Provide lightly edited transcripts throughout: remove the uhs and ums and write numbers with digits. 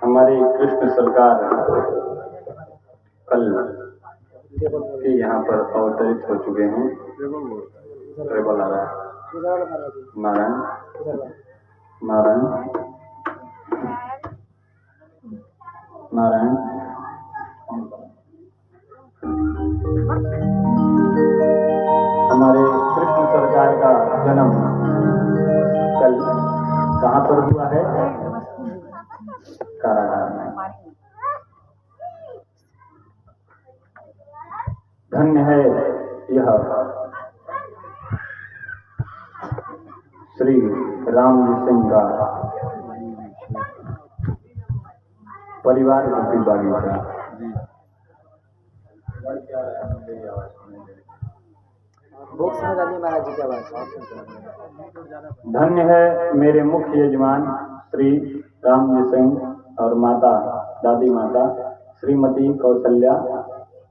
हमारे कृष्ण सरकार कल के यहाँ पर अवतरित हो चुके हैं। ट्रेबल आ रहा है। नारायण नारायण नारायण। हमारे कृष्ण सरकार का जन्म कल कहाँ पर हुआ है? कारागार में। धन्य है यह श्री राम जी सिंह का परिवार रूपी बागीचा। धन्य है मेरे मुख्य यजमान श्री राम जी सिंह और माता दादी माता श्रीमती कौशल्या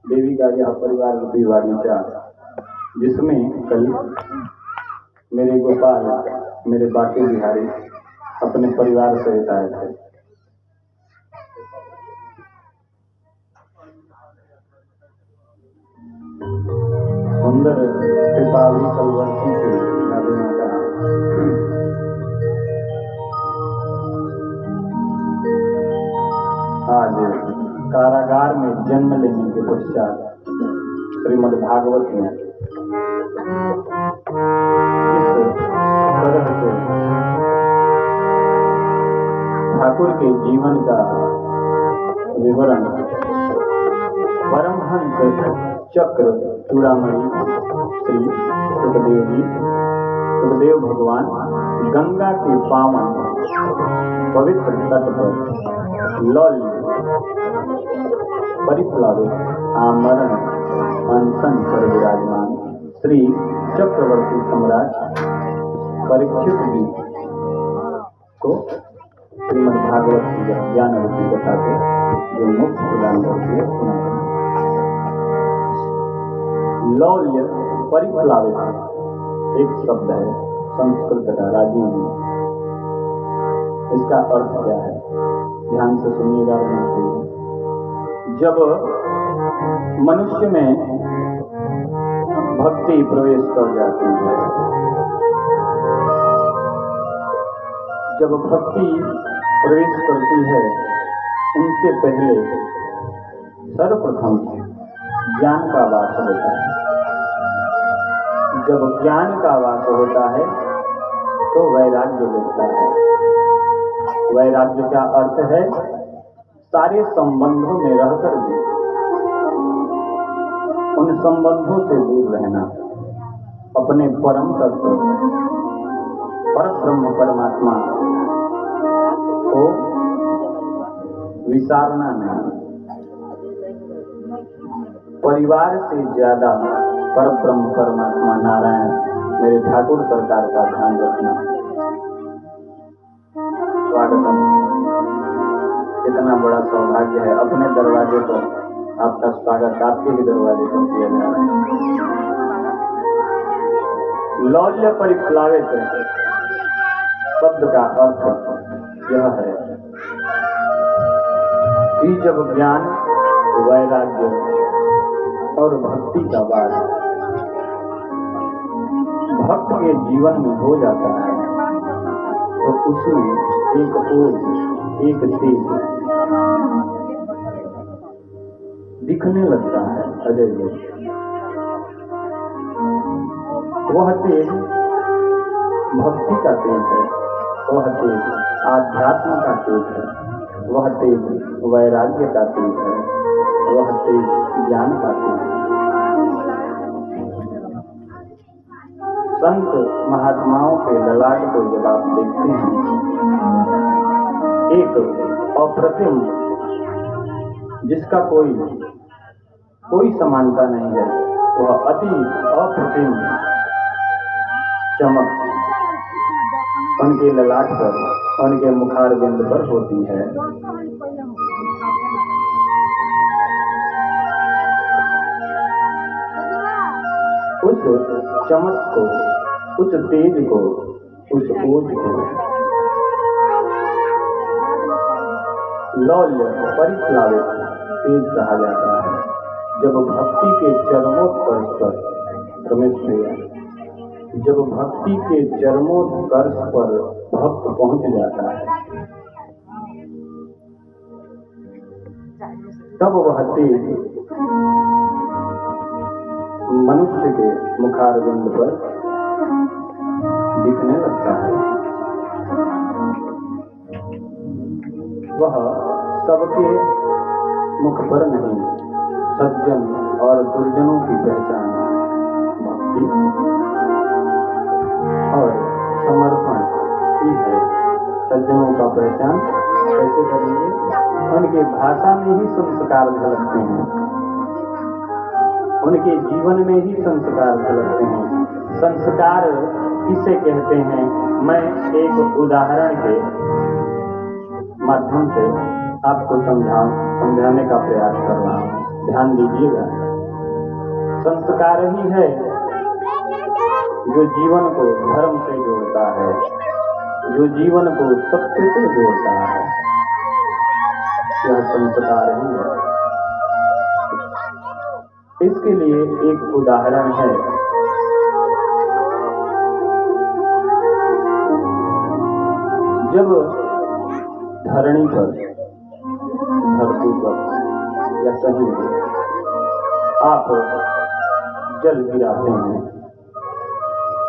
देवी का यह परिवार रूपी बागीचा, जिसमें कल मेरे गोपाल मेरे बाकी बिहारी अपने परिवार सहित आए थे। सुंदर कृपावी कलवर्षी थी दादी माता। आज कारागार में जन्म लेने के पश्चात श्रीमद् भागवत में इस तरह से ठाकुर के जीवन का विवरण परमहंस चक्र चूड़ामणि श्री सुखदेव भगवान गंगा के पावन पवित्र तट पर लौल्य परिप्लावित आमरण अनशन पर विराजमान श्री चक्रवर्ती सम्राट परीक्षित जी को श्रीमद् भागवत की ज्ञान रूपी कथा को जो मुक्त प्रदान करती है। लौल्य परिप्लावित एक शब्द है संस्कृत का, राजीव जी। इसका अर्थ क्या है? ध्यान से सुनिएगा। जब मनुष्य में भक्ति प्रवेश कर जाती है, जब भक्ति प्रवेश करती है, उनसे पहले सर्वप्रथम ज्ञान का वास होता है। जब ज्ञान का वास होता है तो वैराग्य लगता है। वैराग्य का अर्थ है सारे संबंधों में रहकर भी उन संबंधों से दूर रहना, अपने परम तत्व परब्रह्म परमात्मा को विसारना नहीं। परिवार से ज्यादा परब्रह्म परमात्मा नारायण मेरे ठाकुर सरकार का ध्यान रखना। स्वागतम। इतना बड़ा सौभाग्य है, अपने दरवाजे पर आपका स्वागत आपके ही दरवाजे पर किया जा रहा है। लौल्य परिप्लावित शब्द का अर्थ यह है कि जब ज्ञान, वैराग्य और भक्ति का वास भक्त के जीवन में हो जाता है तो उसमें एक ओज, एक तेज दिखने लगता है। अजय जी, वह तेज भक्ति का तेज है, वह तेज आध्यात्म का तेज है, वह तेज वैराग्य का तेज है, वह तेज ज्ञान का तेज है। संत महात्माओं के ललाट को जब आप देखते हैं, एक अप्रतिम जिसका कोई समानता नहीं है, वह अति अप्रतिम चमक उनके ललाट पर, उनके मुखारबिंद पर होती है। उस चमक को, उस तेज को, उस ओज को लौल्य परिप्लावित तेज कहा जाता है। जब भक्ति के चरमोत्कर्ष पर रमेश भैया, जब भक्ति के चरमोत्कर्ष पर भक्त पहुंच जाता है, तब वह तेज मनुष्य के मुखारविंद पर दिखने लगता है। वह सबके मुख पर नहीं, सज्जन और दुर्जनों की पहचान भक्ति और समर्पण ही है। सज्जनों का पहचान कैसे करेंगे? उनके भाषा में ही संस्कार झलकते हैं, उनके जीवन में ही संस्कार झलकते हैं। संस्कार किसे कहते हैं? मैं एक उदाहरण के माध्यम से आपको समझाने का प्रयास कर रहा हूँ। ध्यान दीजिएगा। संस्कार ही है जो जीवन को धर्म से जोड़ता है, जो जीवन को सत्य से जोड़ता है। यह संस्कार ही है। इसके लिए एक उदाहरण है। जब धरणी पर, धरती पर या कहीं आप जल गिराते हैं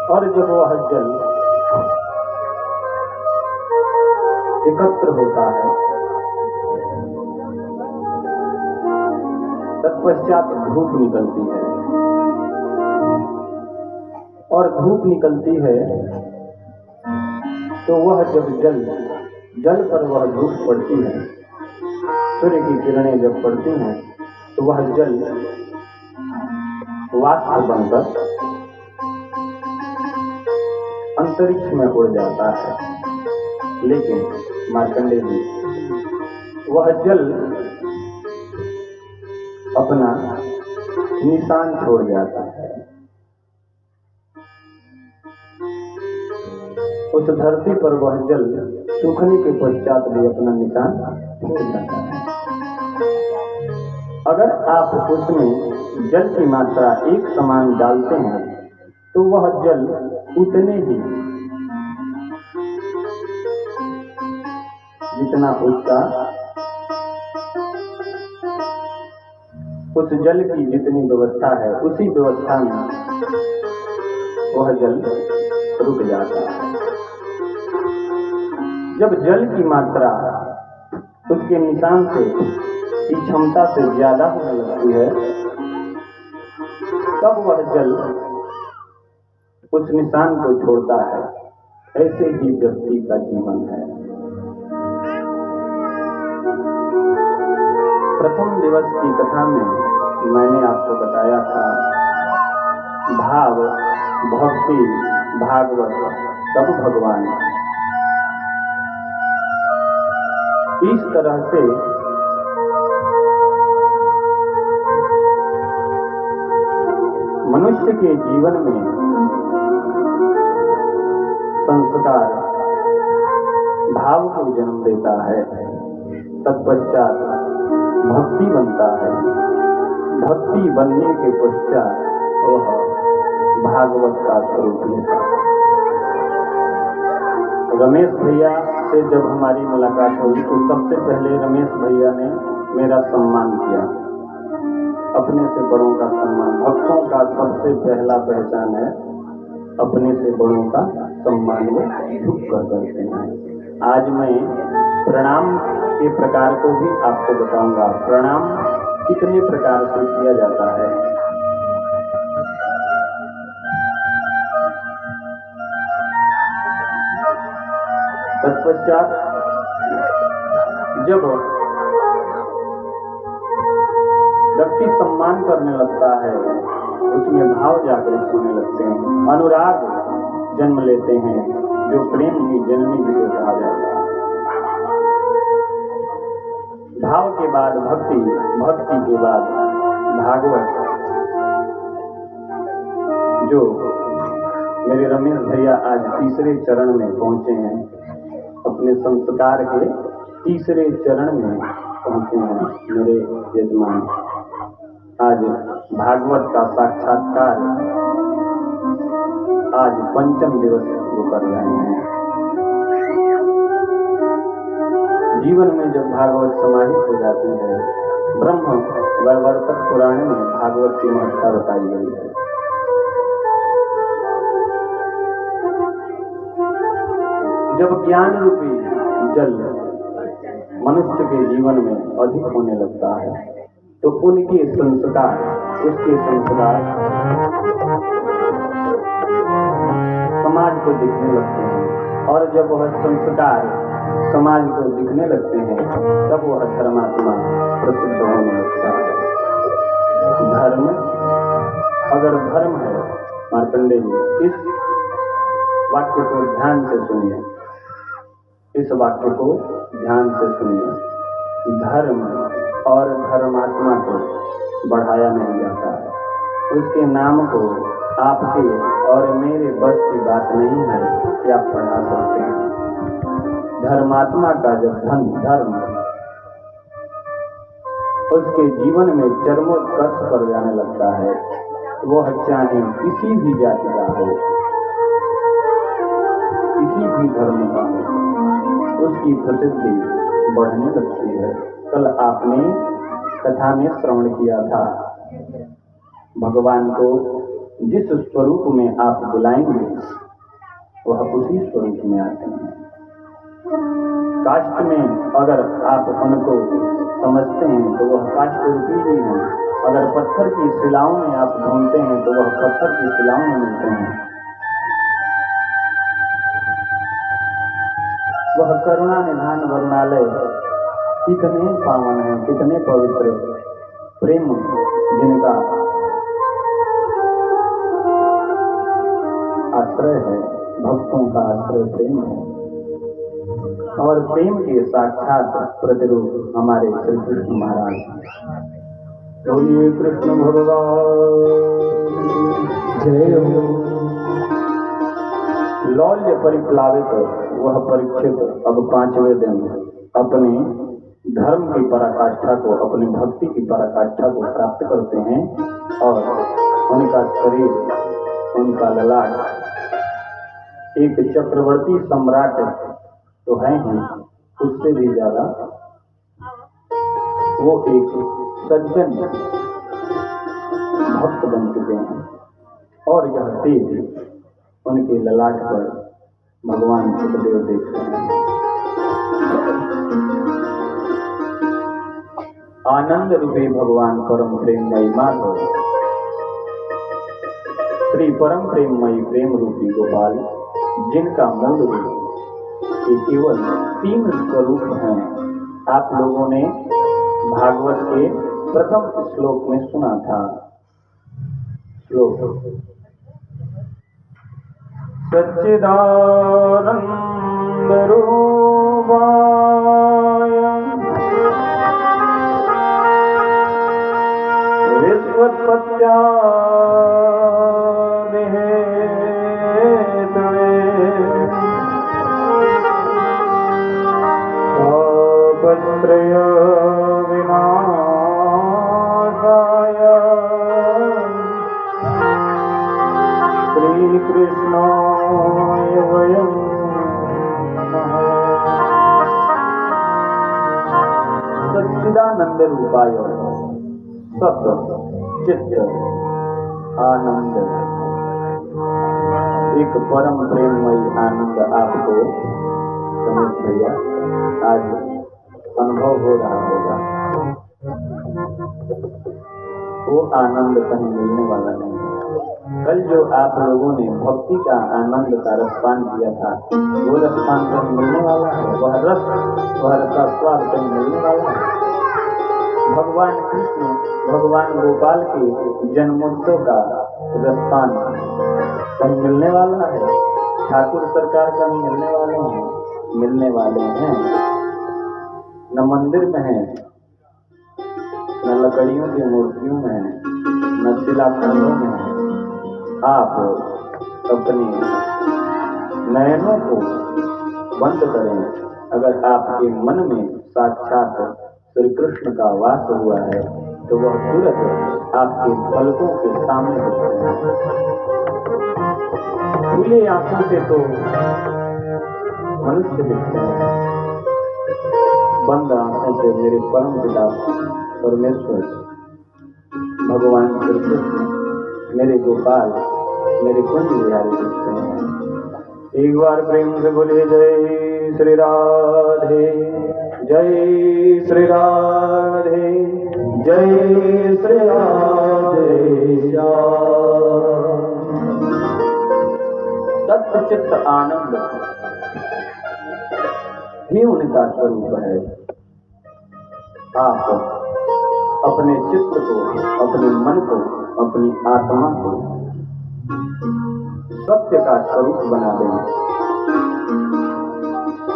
और जब वह जल एकत्र होता है, तत्पश्चात धूप निकलती है और धूप निकलती है तो वह जब जल पर वह धूप पड़ती है, सूर्य की किरणें जब पड़ती हैं तो वह जल वाष्प बनकर अंतरिक्ष में उड़ जाता है। लेकिन मार्कंडेय जी, वह जल अपना निशान छोड़ जाता है। उस धरती पर वह जल सूखने के पश्चात भी अपना निशान छोड़ जाता है। अगर आप उसमें जल की मात्रा एक समान डालते हैं तो वह जल उतने ही, जितना उसका, उस जल की जितनी व्यवस्था है उसी व्यवस्था में वह जल रुक जाता है। जब जल की मात्रा उसके निशान से की क्षमता से ज्यादा होने लगती है, तब वह जल उस निशान को छोड़ता है। ऐसे ही व्यक्ति का जीवन है। प्रथम दिवस की कथा में मैंने आपको बताया था, भाव, भक्ति, भागवत, तब भगवान। इस तरह से मनुष्य के जीवन में संस्कार भाव को जन्म देता है, तत्पश्चात भक्ति बनता है। भक्ति बनने के पश्चात वह भागवत का स्वरूप लेता है। रमेश भैया से जब हमारी मुलाकात हुई तो सबसे पहले रमेश भैया ने मेरा सम्मान किया। अपने से बड़ों का सम्मान, भक्तों का सबसे पहला पहचान है अपने से बड़ों का सम्मान वो झुक कर करते हैं। आज मैं प्रणाम के प्रकार को भी आपको बताऊंगा। प्रणाम कितने प्रकार से किया जाता है। तत्पश्चात जब व्यक्ति सम्मान करने लगता है, उसमें भाव जागृत होने लगते हैं, अनुराग जन्म लेते हैं, जो प्रेम की जननी जिसे कहा जाता है। भाव के बाद भक्ति, भक्ति के बाद भागवत। जो मेरे रमेश भैया आज तीसरे चरण में पहुंचे हैं अपने संस्कार के तीसरे चरण में पहुंचे हैं मेरे यजमान। आज भागवत का साक्षात्कार आज पंचम दिवस वो कर रहे हैं। जीवन में जब भागवत समाहित हो जाती है, ब्रह्म वैवर्तक पुराण में भागवत की महत्ता बताई गई है। जब ज्ञान रूपी जल मनुष्य के जीवन में अधिक होने लगता है तो उनके संस्कार, उसके संस्कार समाज को दिखने लगते हैं, और जब वह संस्कार समाज को दिखने लगते हैं तब वह धर्मात्मा प्रसिद्ध होने लगता है। धर्म, अगर धर्म है, मार्कंडेय जी इस वाक्य को ध्यान से सुनिए, इस वाक्य को ध्यान से सुनिए। धर्म और धर्मात्मा को बढ़ाया नहीं जाता है। उसके नाम को आपके और मेरे बस की बात नहीं है कि आप बढ़ा सकते हैं। धर्मात्मा का जब धर्म उसके जीवन में चरमोत्कर्ष पर जाने लगता है, वह चाहे किसी भी जाति का हो, किसी भी धर्म का हो, उसकी प्रसिद्धि बढ़ने लगती है। कल आपने कथा में श्रवण किया था, भगवान को जिस स्वरूप में आप बुलाएंगे वह उसी स्वरूप में आते हैं। काष्ठ में अगर आप उनको समझते हैं तो वह काष्ठ रूपी ही हैं। अगर पत्थर की शिलाओं में आप ढूंढते हैं तो वह पत्थर की शिलाओं में मिलते हैं। वह करुणा निधान वरुणालय कितने पावन हैं, कितने पवित्र, प्रेम जिनका आश्रय है, भक्तों का आश्रय प्रेम है, और प्रेम के साक्षात प्रतिरूप हमारे श्री कृष्ण महाराज। बोलिए कृष्ण भगवान जय हो। लौल्य परिप्लावित वह परीक्षित अब 5वें दिन अपने धर्म की पराकाष्ठा को, अपनी भक्ति की पराकाष्ठा को प्राप्त करते हैं, और उनका शरीर, उनका ललाट एक चक्रवर्ती सम्राट तो है ही, उससे भी ज्यादा वो एक सज्जन भक्त बन चुके हैं। और यह तेज उनके ललाट पर भगवान सुखदेव देखते हैं। आनंद रूपी भगवान परम प्रेममयी माधव, श्री परम प्रेममयी प्रेम रूपी गोपाल, जिनका मूल रूप ये केवल 3 स्वरूप हैं। आप लोगों ने भागवत के प्रथम श्लोक में सुना था। श्लोक सच्चिदानंद रूपाय विश्वोत्पत्त्यादिहेतवे तापत्रय विनाशाय श्रीकृष्णाय वयं नमः। सच्चिदानंद रूपाय, सत चित्त आनंद, एक परम प्रेममयी आनंद आपको समझ भैया आज अनुभव हो रहा होगा। वो आनंद कहीं मिलने वाला नहीं है। कल जो आप लोगों ने भक्ति का आनंद का रसपान किया था, वो रसपान कहीं मिलने वाला है? वह रस, वह रसास्वाद कहीं मिलने वाला है? भगवान कृष्ण, भगवान गोपाल के जन्मोत्सव का रसपान कहीं मिलने वाला है? ठाकुर सरकार कहीं मिलने वाले हैं? मिलने वाले हैं। न मंदिर में है, न लकड़ियों की मूर्तियों में है, न शिलाखंडों में है। आप अपने नयनों को बंद करें अगर आपके मन में साक्षात श्री कृष्ण का वास हुआ है तो वह तुरंत आपके पलकों के सामने दिखते हैं। खुले आंखों से तो मनुष्य दिखते हैं, बंद आंखों से मेरे परम पिता परमेश्वर भगवान श्री कृष्ण, मेरे गोपाल, मेरे कुंज बिहारी दिखते हैं। एक बार प्रेम से बोलिए जय श्री राधे, जय श्री राधे, जय श्री राधे श्याम। सच्चित आनंद ही उनका स्वरूप है। आप अपने चित्त को, अपने मन को, अपनी आत्मा को सत्य का स्वरूप बना दें।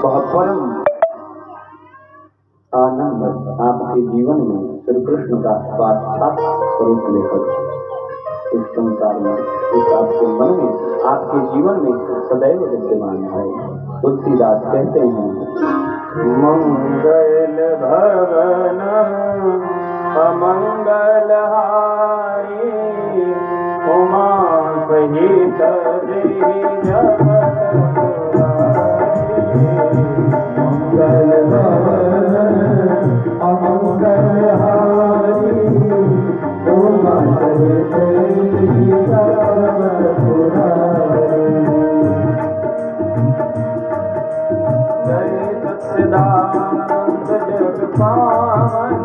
वह परम आनंद आपके जीवन में श्री कृष्ण का साक्षात स्वरूप लेकर इस संसार में, इस आपके मन में, आपके जीवन में सदैव विद्यमान है। तुलसीदास कहते हैं, मंगल भवन अमंगल हारी, उमा सहित मंगल भवन अमंगल हारी, उमा सहित जय सच्चिदानंद जग पावन,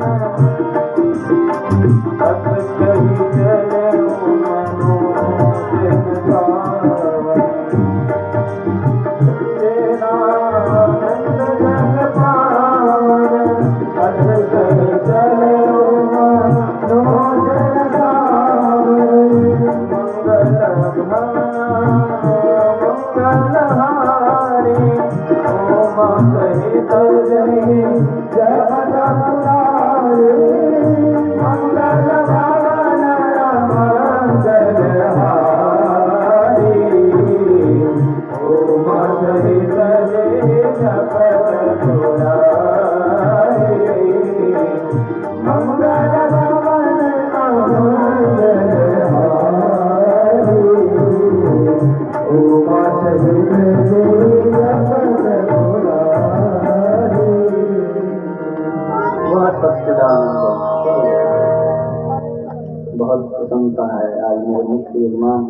बहुत प्रसन्नता है। आज मेरे मुख्य यजमान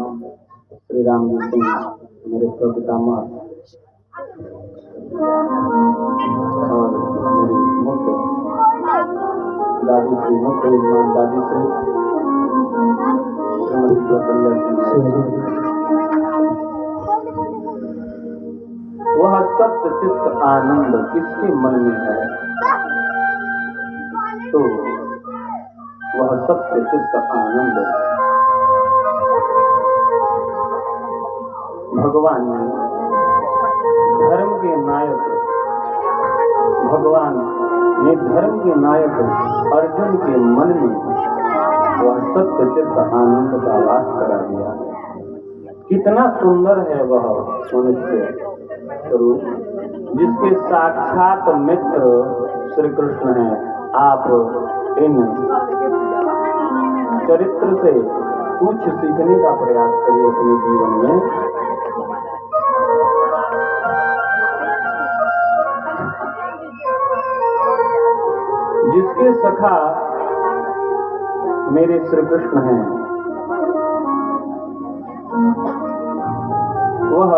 श्री राम जी सिंह, मेरे पितामह और मेरी मुख्य दादी श्री, मुख्य यजमान दादी श्री श्रीमती कौशल्या सिंह, वह सत्य चित्त आनंद किसके मन में है तो वह सत्य चित्त आनंद भगवान ने धर्म के नायक, भगवान ने धर्म के नायक अर्जुन के मन में वह सत्य चित्त आनंद का वास करा दिया। कितना सुंदर है वह मनुष्य स्वरूप, जिसके साक्षात मित्र श्री कृष्ण हैं। आप इन चरित्र से कुछ सीखने का प्रयास करिए अपने जीवन में। जिसके सखा मेरे श्री कृष्ण हैं, वह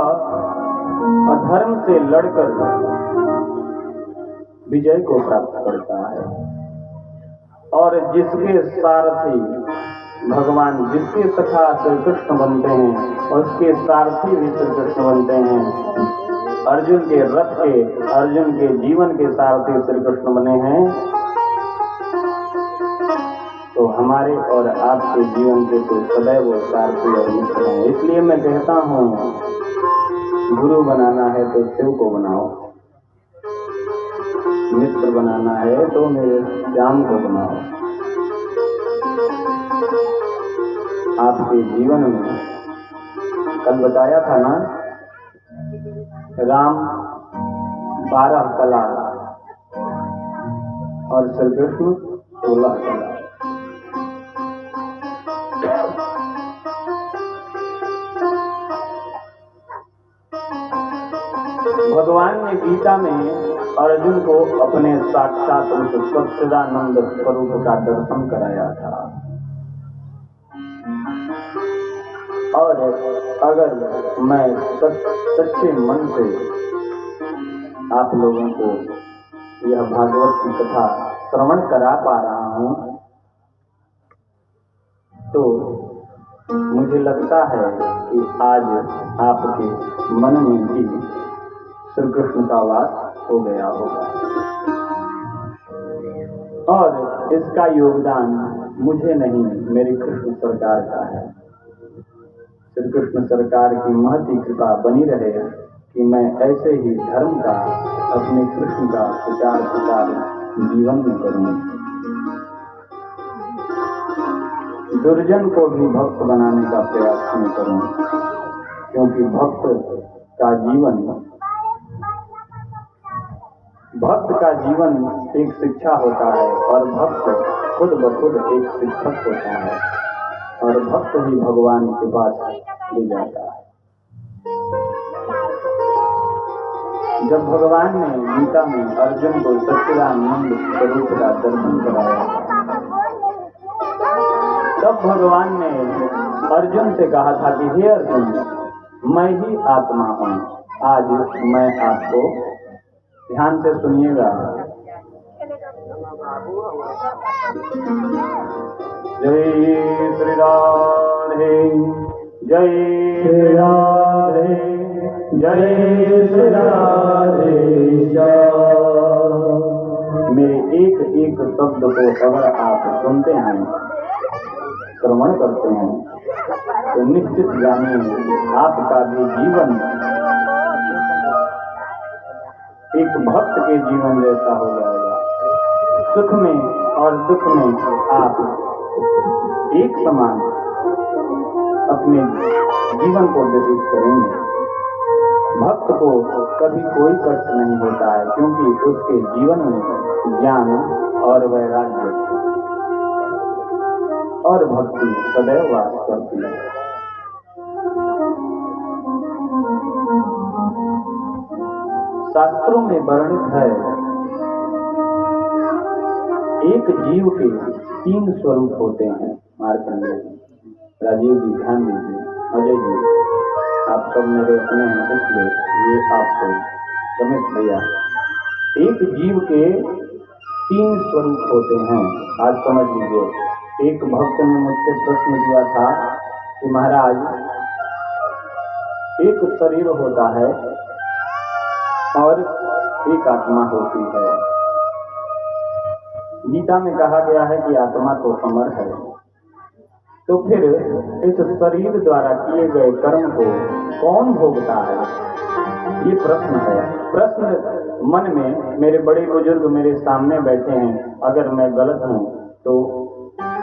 अधर्म से लड़कर विजय को प्राप्त करता है, और जिसके सारथी भगवान, जिसके सखा श्री कृष्ण बनते हैं और उसके सारथी भी श्री कृष्ण बनते हैं। अर्जुन के रथ के, अर्जुन के जीवन के सारथी श्री कृष्ण बने हैं, तो हमारे और आपके जीवन के तो सदैव सारथी और मित्र हैं। इसलिए मैं कहता हूँ, गुरु बनाना है तो शिव को बनाओ, मित्र बनाना है तो मेरे श्याम को बनाओ। आपके जीवन में कल बताया था ना, राम 12 कला और श्री कृष्ण 16 कला। भगवान ने गीता में अर्जुन को अपने साक्षात रूप सच्चिदानंद स्वरूप का दर्शन कराया था। और अगर मैं सच्चे मन से आप लोगों को यह भागवत की कथा श्रवण करा पा रहा हूं, तो मुझे लगता है कि आज आपके मन में भी श्री कृष्ण का वास हो गया होगा। और इसका योगदान मुझे नहीं, मेरी कृष्ण सरकार का है। श्री कृष्ण सरकार की महती कृपा बनी रहे कि मैं ऐसे ही धर्म का, अपने कृष्ण का प्रचार प्रसार जीवन में करूं। दुर्जन को भी भक्त बनाने का प्रयास में करूं, क्योंकि भक्त का जीवन एक शिक्षा होता है, और भक्त खुद ब खुद एक शिक्षक होता है, और भक्त ही भगवान के पास ले जाता है। जब भगवान ने गीता में अर्जुन को सच्चिदानंद स्वरूप का दर्शन कराया, तब भगवान ने अर्जुन से कहा था कि हे अर्जुन, मैं ही आत्मा हूँ। आज मैं आपको, ध्यान से सुनिएगा, जय श्री राधे, जय श्री राधे, जय श्री राधे। मेरे एक एक शब्द को अगर आप सुनते हैं, श्रवण करते हैं, तो निश्चित जानिए आपका भी जीवन एक भक्त के जीवन जैसा हो जाएगा। सुख में और दुख में आप एक समान अपने जीवन को व्यतीत करेंगे। भक्त को कभी कोई कष्ट नहीं होता है, क्योंकि उसके जीवन में ज्ञान और वैराग्य और भक्ति सदैव वास करती है। शास्त्रों में वर्णित है, एक जीव के 3 स्वरूप होते हैं। मार्कंडेय राजीव जी ध्यान दीजिए, अजय जी आप सब मेरे अपने हैं, इसलिए ये आपको रमेश भैया, एक जीव के 3 स्वरूप होते हैं। आज समझ लीजिए। एक भक्त ने मुझसे प्रश्न किया था कि महाराज, एक शरीर होता है और एक आत्मा होती है। गीता में कहा गया है कि आत्मा तो अमर है, तो फिर इस शरीर द्वारा किए गए कर्म को कौन भोगता है? ये प्रश्न है। प्रश्न मन में, मेरे बड़े बुजुर्ग मेरे सामने बैठे हैं, अगर मैं गलत हूँ तो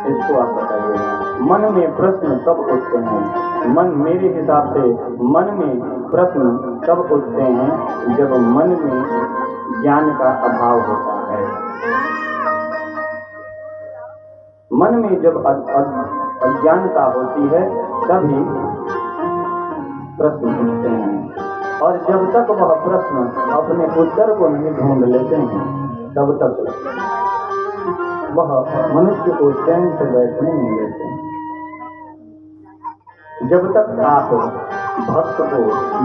इसको आप बताइए। मन में प्रश्न कब उठते हैं? मेरे हिसाब से मन में प्रश्न तब उठते हैं जब मन में ज्ञान का अभाव होता है। मन में जब अज्ञानता होती है तभी प्रश्न उठते हैं, और जब तक वह प्रश्न अपने उत्तर को नहीं ढूंढ लेते हैं, तब तक वह मनुष्य को चैन से बैठने नहीं देते हैं। जब तक आप भक्त को,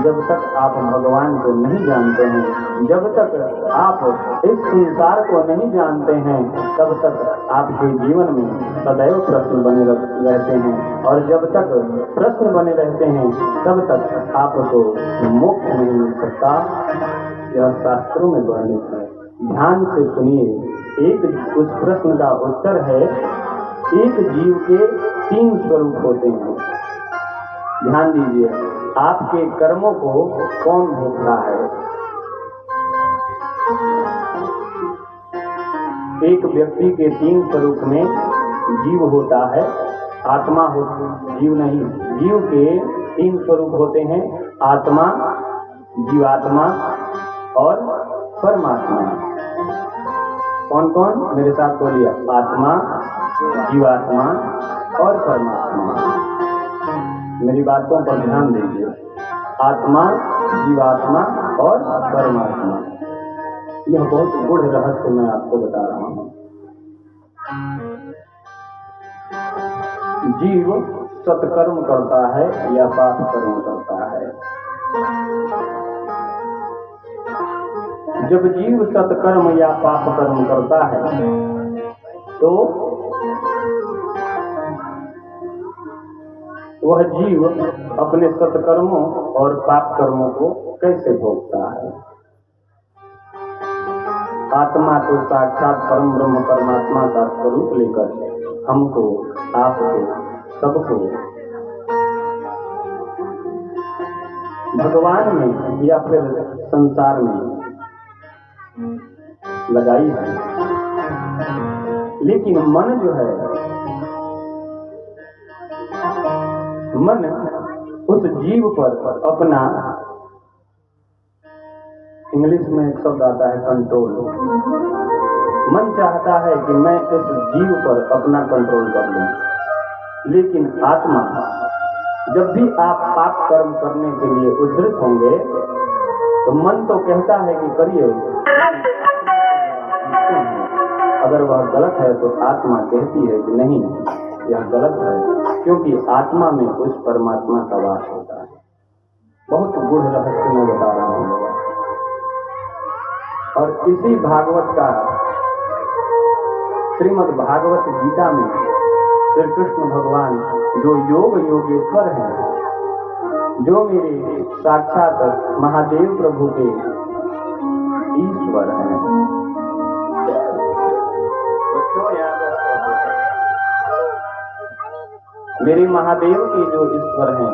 जब तक आप भगवान को नहीं जानते हैं, जब तक आप इस संसार को नहीं जानते हैं, तब तक आपके जीवन में सदैव प्रश्न बने रहते हैं, और जब तक प्रश्न बने रहते हैं तब तक आपको मोक्ष नहीं मिल सकता। यह शास्त्रों में वर्णित है। ध्यान से सुनिए। एक उस प्रश्न का उत्तर है, एक जीव के 3 स्वरूप होते हैं। ध्यान दीजिए, आपके कर्मों को कौन भोगता है? एक व्यक्ति के 3 स्वरूप में जीव होता है, आत्मा हो, जीव नहीं, जीव के 3 स्वरूप होते हैं, आत्मा, जीवात्मा और परमात्मा। कौन कौन मेरे साथ बोलिए? आत्मा, जीवात्मा और परमात्मा। मेरी बातों पर ध्यान दीजिए। आत्मा, जीवात्मा और परमात्मा, यह बहुत गूढ़ रहस्य मैं आपको बता रहा हूं। जीव सत्कर्म करता है या पाप कर्म करता है? जब जीव सत्कर्म या पाप कर्म करता है तो वह जीव अपने सत्कर्मों और पाप कर्मों को कैसे भोगता है? आत्मा तो साक्षात परम ब्रह्म परमात्मा का स्वरूप लेकर हमको, आपको, सबको भगवान में या फिर संसार में लगाई है। लेकिन मन जो है, मन उस जीव पर अपना, इंग्लिश में एक शब्द आता है कंट्रोल। मन चाहता है कि मैं इस जीव पर अपना कंट्रोल कर लूं, लेकिन आत्मा, जब भी आप पाप कर्म करने के लिए उद्धृत होंगे तो मन तो कहता है कि करिए, अगर वह गलत है तो आत्मा कहती है कि नहीं, यह गलत है, क्योंकि आत्मा में उस परमात्मा का वास होता है। बहुत गूढ़ रहस्य मैं बता रहा हूँ। और इसी भागवत का, श्रीमद् भागवत गीता में श्री कृष्ण भगवान जो योग योगेश्वर हैं, जो मेरे साक्षात महादेव प्रभु के ईश्वर हैं, मेरे महादेव के जो ईश्वर हैं,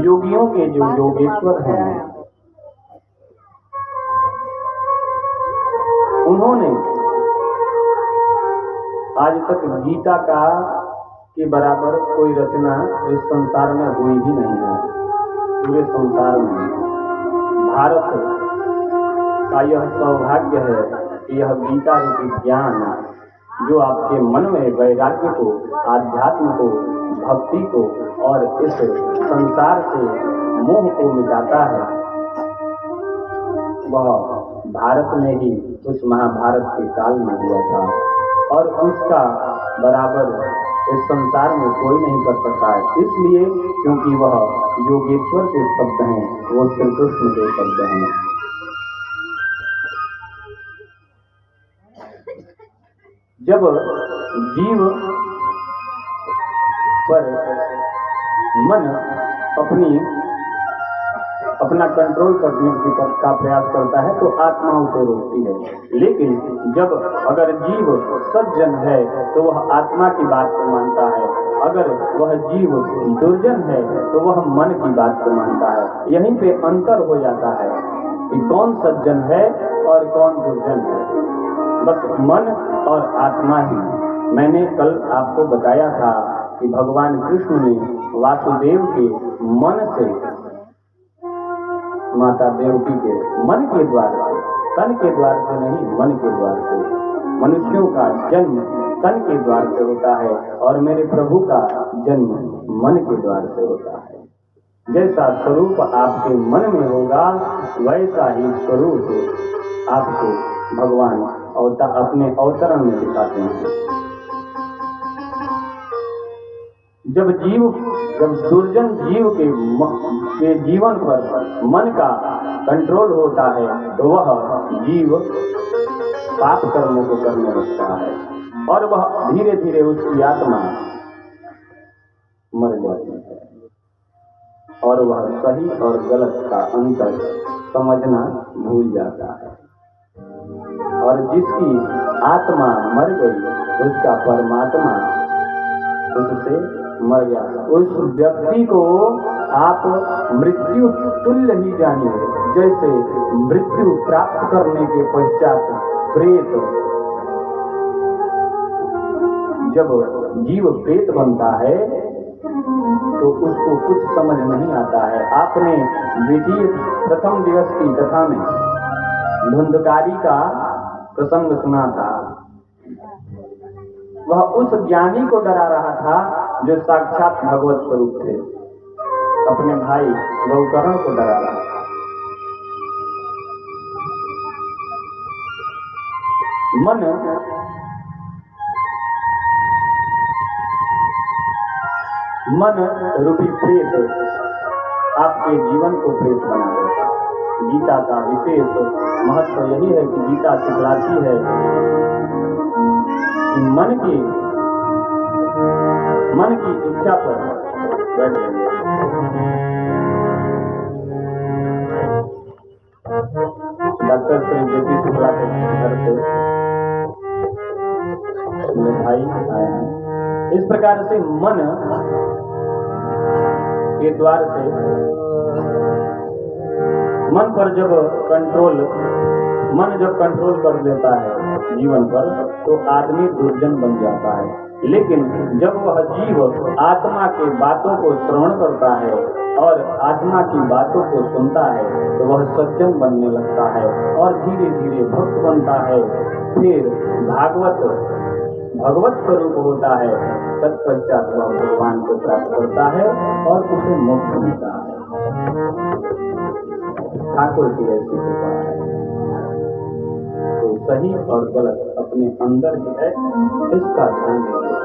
योगियों के जो योगेश्वर हैं, उन्होंने आज तक गीता का के बराबर कोई रचना इस संसार में हुई ही नहीं है। पूरे संसार में भारत का यह सौभाग्य है कि यह गीता रूपी ज्ञान जो आपके मन में वैराग्य को, आध्यात्म को, भक्ति को और इस संसार से मोह को मिटाता है, वह भारत में ही उस महाभारत के काल में हुआ था और उसका बराबर इस संसार में कोई नहीं कर सकता है। इसलिए क्योंकि वह योगेश्वर के शब्द हैं, वो श्री कृष्ण के शब्द हैं। जब जीव पर मन अपना कंट्रोल करने का प्रयास करता है तो आत्मा उसे रोकती है। लेकिन जब अगर जीव सज्जन है तो वह आत्मा की बात को मानता है, अगर वह जीव दुर्जन है तो वह मन की बात को मानता है। यहीं पे अंतर हो जाता है कि कौन सज्जन है और कौन दुर्जन है, बस मन और आत्मा ही। मैंने कल आपको बताया था कि भगवान कृष्ण ने वासुदेव के मन से, माता देवकी के मन के द्वार से, तन के द्वार से नहीं, मन के द्वार से। मनुष्यों का जन्म तन के द्वार से होता है और मेरे प्रभु का जन्म मन के द्वार से होता है। जैसा स्वरूप आपके मन में होगा वैसा ही स्वरूप आपको भगवान अपने अवतरण में दिखाते हैं। जब दुर्जन जीव के जीवन पर मन का कंट्रोल होता है तो वह जीव पाप कर्मों को करने लगता है और वह धीरे धीरे उसकी आत्मा मर जाती है और वह सही और गलत का अंतर समझना भूल जाता है। और जिसकी आत्मा मर गई उसका परमात्मा उससे मर गया। उस व्यक्ति को आप मृत्यु तुल्य ही जानिए, जैसे मृत्यु प्राप्त करने के पश्चात प्रेत, जब जीव प्रेत बनता है तो उसको कुछ समझ नहीं आता है। आपने द्वितीय प्रथम दिवस की कथा में धुंधकारी का प्रसंग सुना था। वह उस ज्ञानी को डरा रहा था जो साक्षात भगवत स्वरूप थे। अपने भाई गौकर्ण को डरा रहा था। मन रूपी प्रेत आपके जीवन को प्रेत बना देता है। गीता का विशेष महत्व यही है कि गीता सिखलाती है कि मन की इच्छा पर बैठ जाइए। डॉक्टर श्री जेपी शुक्ला के घर से मेरे भाई आए हैं। इस प्रकार से मन के द्वार से मन जब कंट्रोल कर लेता है जीवन पर, तो आदमी दुर्जन बन जाता है। लेकिन जब वह जीव आत्मा के बातों को श्रवण करता है और आत्मा की बातों को सुनता है, तो वह सज्जन बनने लगता है और धीरे धीरे भक्त बनता है। फिर भगवत स्वरूप होता है। तत्पश्चात वह भगवान को प्राप्त करता है और उसे मोक्ष मिलता है। ठाकुर की ऐसी कृपा है। तो सही और गलत अपने अंदर ही है, इसका ध्यान दीजिए।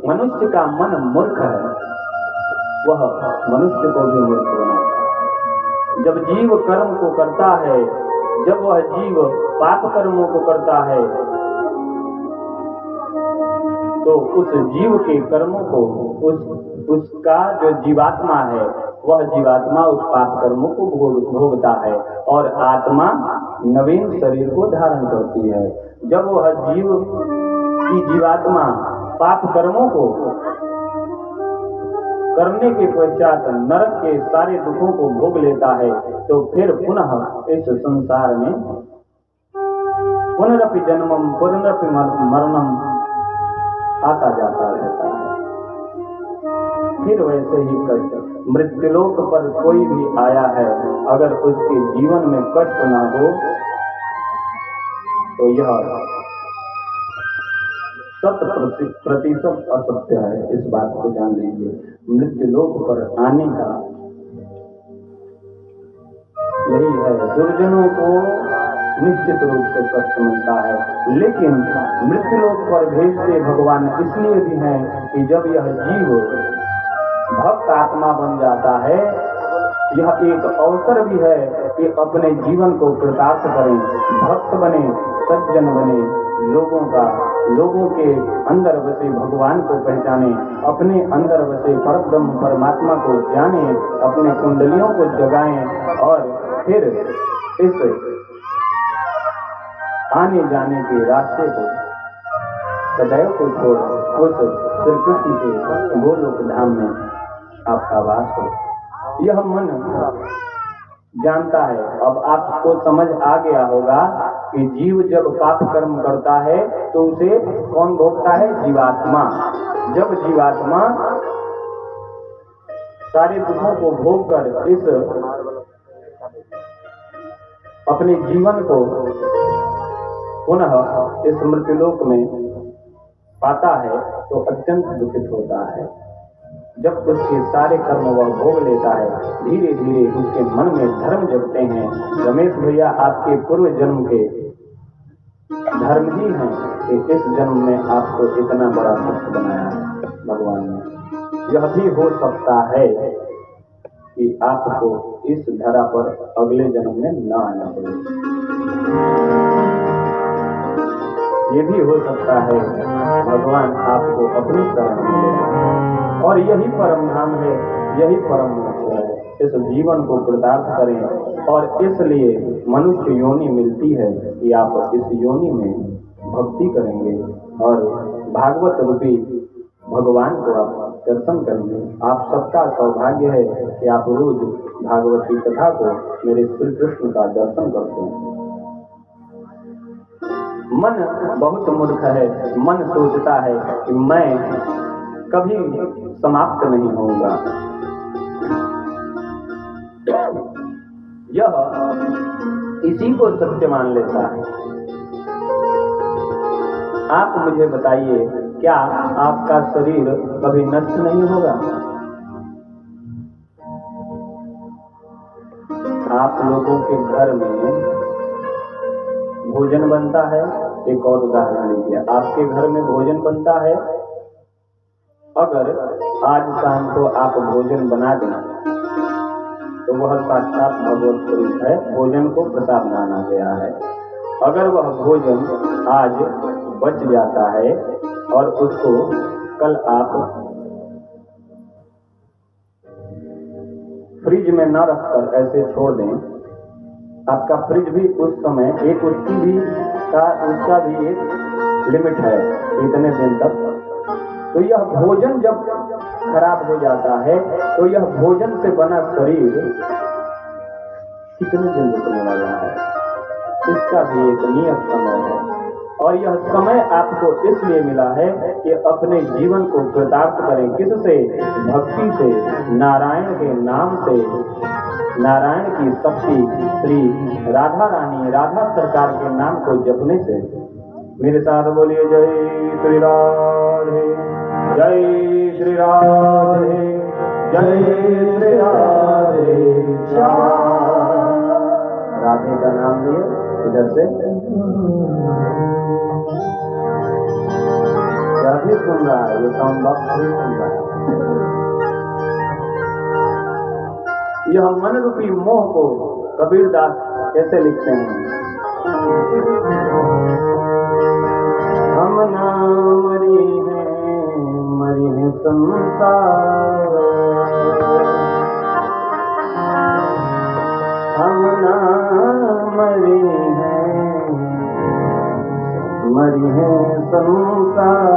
मनुष्य का मन मूर्ख है, वह मनुष्य को भी मूर्ख बनाता है। जब जीव कर्म को करता है, जब वह जीव पाप कर्मों को करता है, तो उस जीव के कर्मों को उसका जो जीवात्मा है, वह जीवात्मा उस पाप कर्मों को भोगता है और आत्मा नवीन शरीर को धारण करती है। जब वह जीव की जीवात्मा पाप कर्मों को करने के पश्चात नरक के सारे दुखों को भोग लेता है, तो फिर पुनः इस संसार में पुनरपि जन्मम पुनरपि मरणम आता जाता रहता है। फिर वैसे ही कष्ट। मृत्युलोक पर कोई भी आया है, अगर उसके जीवन में कष्ट ना हो, तो यह 100% असत्य है। इस बात को जान लीजिए। मृत्युलोक पर आने का यही है। दुर्जनों को निश्चित रूप से कष्ट मिलता है, लेकिन मृत्युलोक पर भेजते भगवान इसलिए भी हैं कि जब यह जीव भक्त आत्मा बन जाता है, यह एक अवसर भी है कि अपने जीवन को कृतार्थ करें, भक्त बने, सज्जन बने, लोगों के अंदर बसे भगवान को पहचाने, अपने अंदर बसे परब्रह्म परमात्मा को जाने, अपने कुंडलियों को जगाएं और फिर इस आने जाने के रास्ते को सदैव को छोड़ उस श्री कृष्ण के गोलोक धाम में आपका वास हो। यह मन जानता है। अब आपको समझ आ गया होगा कि जीव जब पाप कर्म करता है तो उसे कौन भोगता है? जीवात्मा। जब जीवात्मा सारे दुखों को भोग कर इस अपने जीवन को पुनः इस मृत्युलोक में पाता है, तो अत्यंत दुखित होता है। जब उसके सारे कर्म वह भोग लेता है, धीरे धीरे उसके मन में धर्म जगते हैं। रमेश भैया, आपके पूर्व जन्म के धर्म ही हैं कि इस जन्म में आपको इतना बड़ा भक्त बनाया भगवान ने। यह भी हो सकता है कि आपको इस धरा पर अगले जन्म में न आना पड़े। ये भी हो सकता है भगवान आपको अपनी शरण में ले, और यही परम धाम है, यही परम मोक्ष है। इस जीवन को कृतार्थ करें, और इसलिए मनुष्य योनि मिलती है कि आप इस योनि में भक्ति करेंगे और भागवत रूपी भगवान को आप दर्शन करेंगे। आप सबका सौभाग्य है कि आप रोज भागवती कथा को, मेरे श्री कृष्ण का दर्शन करते हैं। मन बहुत मूर्ख है। मन सोचता है कि मैं कभी समाप्त नहीं होगा। यह इसी को सत्य मान लेता है। आप मुझे बताइए, क्या आपका शरीर कभी नष्ट नहीं होगा? आप लोगों के घर में भोजन बनता है। एक और उदाहरण लीजिए, आपके घर में भोजन बनता है। अगर आज शाम को आप भोजन बना दें तो वह साक्षात भगवत स्वरूप है, भोजन को प्रसाद माना गया है। अगर वह भोजन आज बच जाता है और उसको कल आप फ्रिज में न रखकर ऐसे छोड़ दें, आपका फ्रिज भी उस समय एक उसका भी एक लिमिट है, इतने दिन तक। तो यह भोजन जब खराब हो जाता है तो यह भोजन से बना शरीर कितने दिन रुकने वाला है, इसका भी एक नियत समय है। और यह समय आपको इसलिए मिला है कि अपने जीवन को कृतार्थ करें। किससे? भक्ति से, नारायण के नाम से, नारायण की शक्ति, श्री राधा रानी, राधा सरकार के नाम को जपने से। मेरे साथ बोलिए, जय श्री राधे, जय श्री राधे, जय श्री राधे। राधे का नाम लिए इधर से क्या भी सुन रहा है, ये साउंड बॉक्स भी सुन रहा है। यह मन रूपी मोह को कबीरदास कैसे लिखते हैं? हम ना मरी है संसार, हम ना मरी है संसार,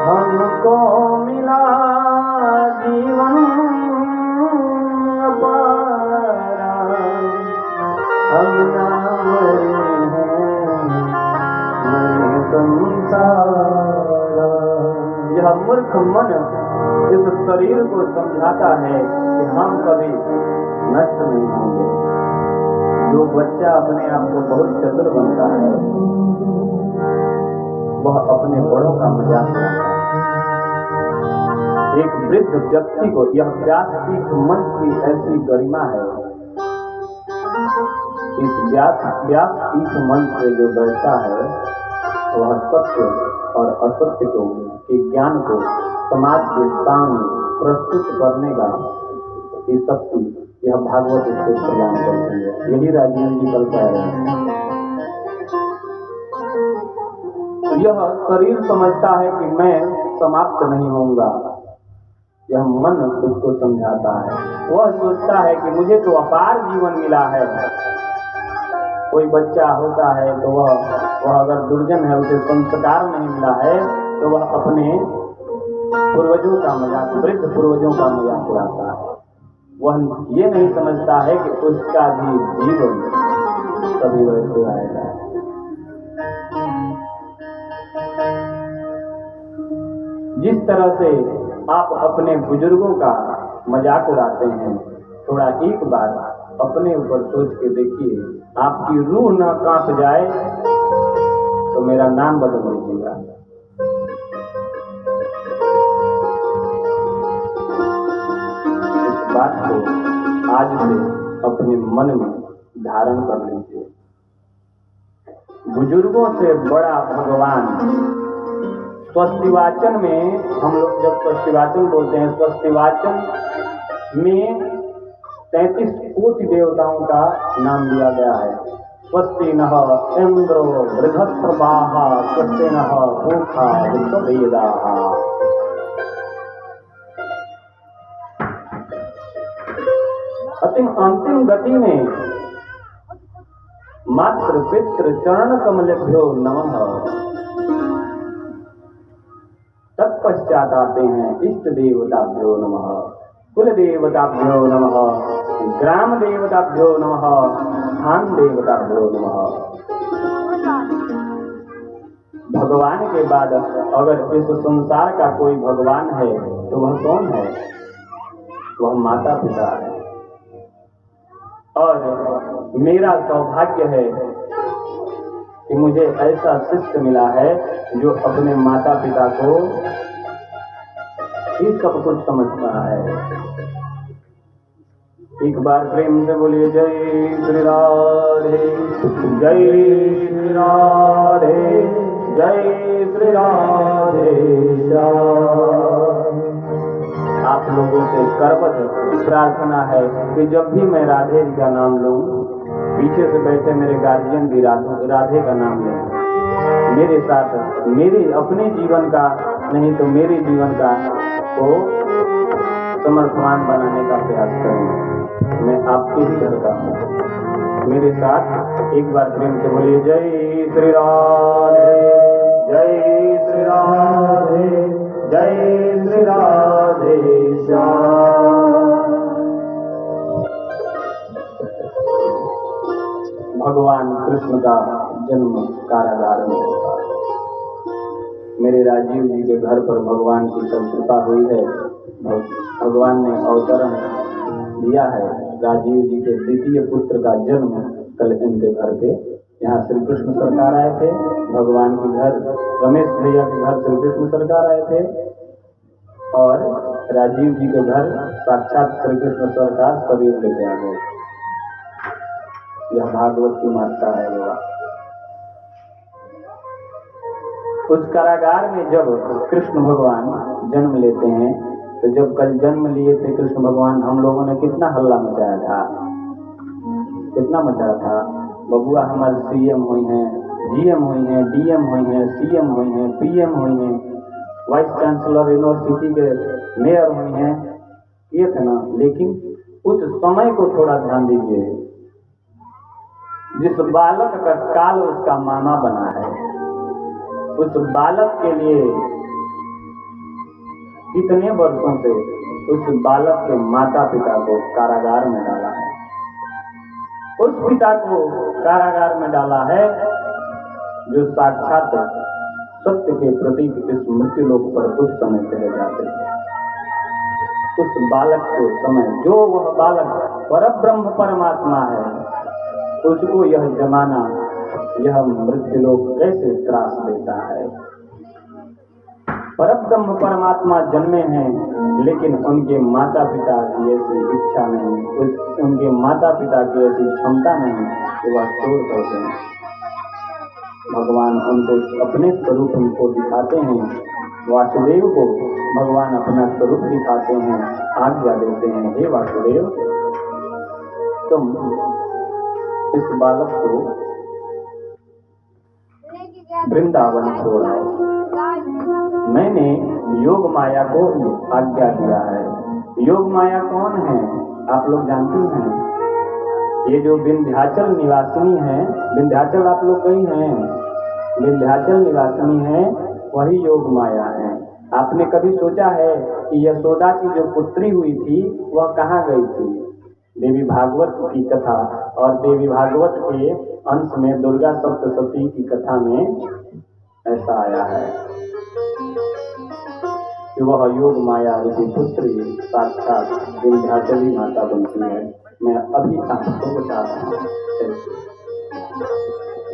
हमको मिला जीवन अपारा, हम ना मरी है संसार। यह मूर्ख मन इस शरीर को समझाता है कि हम कभी नष्ट नहीं होंगे। जो बच्चा अपने आप को बहुत चतुर बनता है वह अपने बड़ों का मजाक करता है। एक वृद्ध व्यक्ति को यह व्यासपीठ मंच की ऐसी गरिमा है, इस व्यासपीठ मंच पे जो बैठता है वह सत्य और असत्य के ज्ञान को समाज के सामने प्रस्तुत करने का की शक्ति यह भागवत इसको प्रदान करती है। यही राजीव जी कल कह रहे हैं। यह शरीर समझता है कि मैं समाप्त नहीं होऊंगा, यह मन उसको समझाता है। वह सोचता है कि मुझे तो अपार जीवन मिला है। कोई बच्चा होता है तो वह अगर दुर्जन है, उसे संस्कार नहीं मिला है, तो वह अपने पूर्वजों का मजाक, वृद्ध पूर्वजों का मजाक उड़ाता है। वह ये नहीं समझता है कि उसका भी जीवन कभी वैसे आएगा। जिस तरह से आप अपने बुजुर्गों का मजाक उड़ाते हैं, थोड़ा एक बार अपने ऊपर सोच के देखिए, आपकी रूह न कांप जाए तो मेरा नाम बदल दीजिएगा। इस बात को आज से अपने मन में धारण कर लीजिए। बुजुर्गों से बड़ा भगवान। स्वस्तिवाचन में हम लोग जब स्वस्तिवाचन बोलते हैं, स्वस्तिवाचन में 33 कोटि देवताओं का नाम दिया गया है। स्वस्ति नः इंद्रो वृहस्पतिः, स्वस्ति नः पूषा विश्ववेदाः। अंतिम गति में मातृ पितृ चरण कमलेभ्यो नमः। तत्पश्चात आते हैं इष्ट देवताभ्यो नमः, कुल देवताभ्यो नमः, ग्राम देवताभ्यो नमः, स्थान देवताभ्यो नमः। भगवान के बाद अगर इस संसार का कोई भगवान है तो वह कौन है? वह माता पिता है। और मेरा सौभाग्य है कि मुझे ऐसा शिष्य मिला है जो अपने माता पिता को ही सब कुछ समझता है। एक बार प्रेम से बोलिए जय श्री राधे, जय श्री राधे, जय श्री राधे श्याम। आप लोगों से करबद्ध प्रार्थना है कि जब भी मैं राधे जी का नाम लूं, पीछे से बैठे मेरे गार्जियन भी राधे का नाम लें। मेरे साथ मेरे अपने जीवन का नहीं तो मेरे जीवन का को समर्थमान बनाने का प्रयास करें। मैं आपके ही घर का हूँ। मेरे साथ एक बार प्रेम से बोलिए जय श्री राधे, जय श्री राधे, जय श्री राधे श्याम। भगवान कृष्ण का जन्म कारागार में हुआ। मेरे राजीव जी के घर पर भगवान की सब कृपा हुई है। भगवान ने अवतरण दिया है। राजीव जी के द्वितीय पुत्र का जन्म कल इनके घर पे, यहाँ श्री कृष्ण सरकार आए थे। भगवान के घर, रमेश भैया के घर श्री कृष्ण सरकार आए थे और राजीव जी के घर साक्षात श्री कृष्ण सरकार शरीर लेके आ गए। यह भागवत की मान्यता है। बाबा उस कारागार में जब कृष्ण भगवान जन्म लेते हैं तो जब कल जन्म लिए थे कृष्ण भगवान, हम लोगों ने कितना हल्ला मचाया था, कितना मचाया था। बबुआ हमारे सीएम हुई हैं, जीएम हुई हैं, डीएम हुई हैं, सीएम हुई हैं, पीएम हुई हैं, वाइस चांसलर यूनिवर्सिटी के मेयर हुई हैं, ये थे ना। लेकिन उस समय को थोड़ा ध्यान दीजिए। जिस बालक का काल उसका मामा बना है, उस बालक के लिए कितने वर्षों से उस बालक के माता पिता को कारागार में डाला है। उस पिता को कारागार में डाला है जो साक्षात सत्य के प्रतीक इस मृत्युलोक पर उस समय चले जाते हैं। उस बालक के समय जो वह बालक परब्रह्म परमात्मा है, उसको यह जमाना, यह मृत्युलोक कैसे त्रास देता है। परब्रह्म परमात्मा जन्मे हैं लेकिन उनके माता पिता की ऐसी इच्छा नहीं, उनके माता पिता की ऐसी क्षमता नहीं कि वह शोर करते हैं। भगवान उनको अपने स्वरूप उनको दिखाते हैं। वासुदेव को भगवान अपना स्वरूप दिखाते हैं, आज्ञा देते हैं, हे वासुदेव तुम इस बालक को वृंदावन छोड़ाओ। मैंने योग माया को आज्ञा दिया है। योग माया कौन है? आप लोग जानती हैं। ये जो विंध्याचल निवासिनी है, विंध्याचल आप लोग गई हैं, विंध्याचल निवासिनी है, वही योग माया है। आपने कभी सोचा है कि यशोदा की जो पुत्री हुई थी वह कहाँ गई थी? देवी भागवत की कथा और देवी भागवत के अंश में दुर्गा सप्तशती की कथा में ऐसा आया है कि वह योग माया रूपी पुत्री साक्षात विंध्याचली माता बनती है। मैं अभी आपको बता रहा हूँ।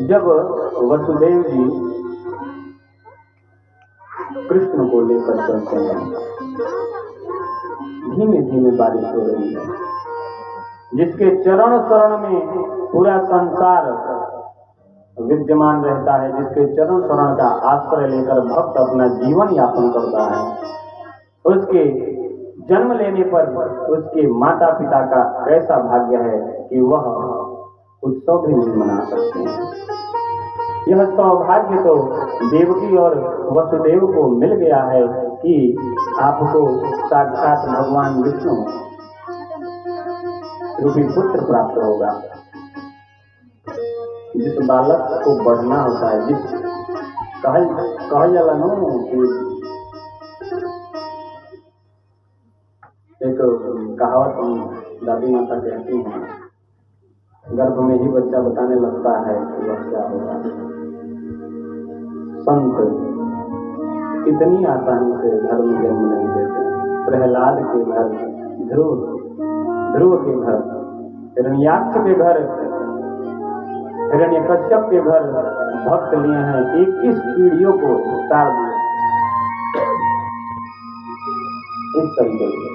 जब वसुदेव जी कृष्ण को लेकर चलते हैं, धीमे धीमे बारिश हो रही है, जिसके चरण शरण में पूरा संसार विद्यमान रहता है, जिसके चरण शरण का आश्रय लेकर भक्त अपना जीवन यापन करता है, उसके जन्म लेने पर उसके माता पिता का कैसा भाग्य है कि वह उत्सव भी नहीं मना सकते हैं। यह सौभाग्य तो देवकी और वसुदेव को मिल गया है कि आपको साक्षात भगवान विष्णु रूपी पुत्र प्राप्त होगा। जिस बालक को बढ़ना होता है, जिस कहल जाला नो कि एक कहावत दादी माता कहती हैं, गर्भ में ही बच्चा बताने लगता है कि वह क्या होगा। संत इतनी आसानी से धर्म जन्म नहीं देते। प्रहलाद के घर, ध्रुव के घर, हिरण्याक्ष के घर, हिरण्यकश्यप के घर भक्त लिए हैं 21 पीढ़ियों को तार दिए। इस तरीके से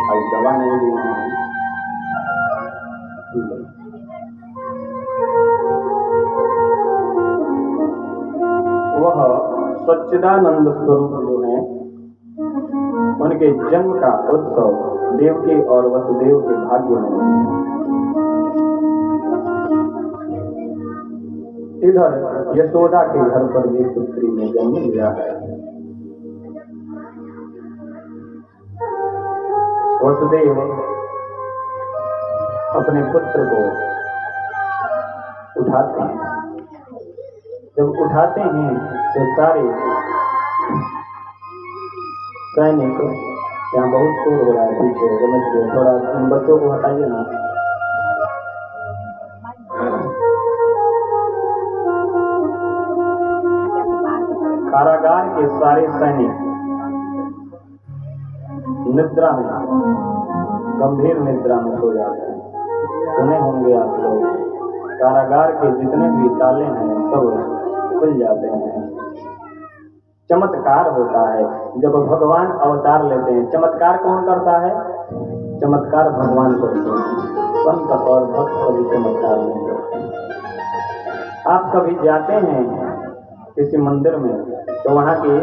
आज दवा नहीं दी है। वह सच्चिदानंद स्वरूप जो है, उनके जन्म का उत्सव देवकी और वसुदेव के भाग्य में है। इधर यशोदा के घर पर भी पुत्री ने जन्म लिया है। वसुदेव अपने पुत्र को उठाते हैं। जब उठाते हैं तो सारे सैनिक, यहाँ बहुत शोर हो रहा है पीछे, रमेश जी थोड़ा इन बच्चों को हटाइए ना। कारागार के सारे सैनिक निद्रा में, गंभीर निद्रा में सो जाते हैं। सुने होंगे आप लोग, कारागार के जितने भी ताले हैं सब खुल जाते हैं। चमत्कार होता है जब भगवान अवतार लेते हैं। चमत्कार कौन करता है? चमत्कार भगवान करते हैं। संत और भक्त कभी चमत्कार नहीं करते। आप कभी जाते हैं किसी मंदिर में तो वहाँ की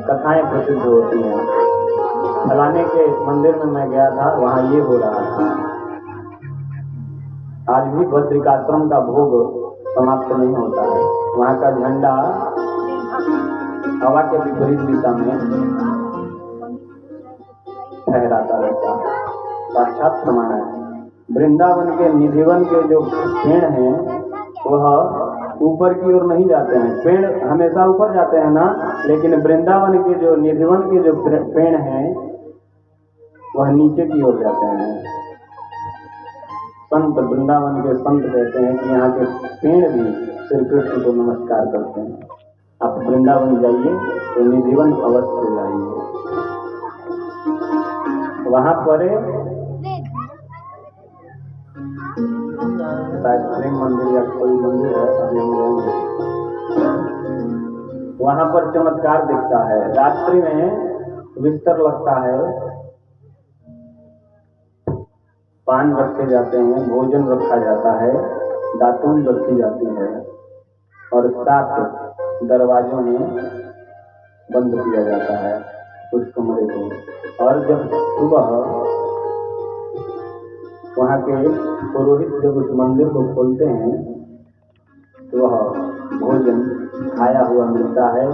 कथाएं प्रसिद्ध होती हैं। फलाने के मंदिर में मैं गया था, वहाँ ये हो रहा था। आज भी बद्रिकाश्रम का भोग समाप्त नहीं होता है। वहाँ का झंडा हवा के विपरीत दिशा में फहराता रहता है। साक्षात प्रमाण है। वृंदावन के निधिवन के जो पेड़ हैं वह ऊपर की ओर नहीं जाते हैं। पेड़ हमेशा ऊपर जाते हैं ना, लेकिन वृंदावन के जो निधिवन के जो पेड़ हैं वह नीचे की ओर जाते हैं। संत, वृंदावन के संत कहते हैं कि यहाँ के पेड़ भी श्री कृष्ण को नमस्कार करते हैं। आप वृंदावन जाइए तो निधिवन अवश्य जाइए। वहां पर शायद प्रेम मंदिर या कोई मंदिर है, अभी हम जाएंगे। वहां पर चमत्कार दिखता है। रात्रि में बिस्तर लगता है, पान रखे जाते हैं, भोजन रखा जाता है, दातून रखी जाती है और 7 दरवाजों में बंद किया जाता है उस कमरे को। और जब सुबह वहाँ के पुरोहित जब उस मंदिर को खोलते हैं तो वह भोजन खाया हुआ मिलता है,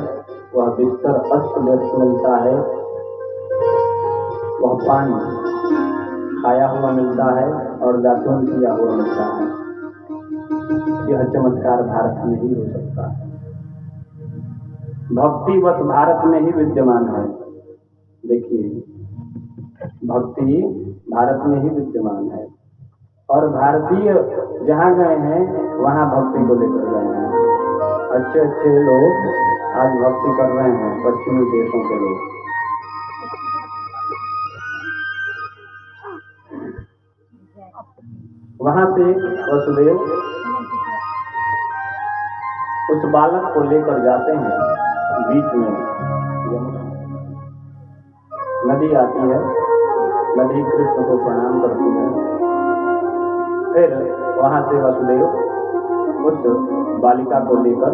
वह बिस्तर अस्त व्यस्त मिलता है, वह पानी खाया हुआ मिलता है और दातून किया हुआ मिलता है। यह चमत्कार भारत में ही हो सकता है। भक्ति बस भारत में ही विद्यमान है। देखिए, भक्ति भारत में ही विद्यमान है और भारतीय जहाँ गए हैं वहाँ भक्ति को लेकर गए हैं। अच्छे अच्छे लोग आज भक्ति कर रहे हैं, पश्चिमी देशों के लोग। वहां से वसुदेव उस बालक को लेकर जाते हैं। बीच में नदी आती है, नदी कृष्ण को प्रणाम करती है। फिर वहां से वसुदेव उस बालिका को लेकर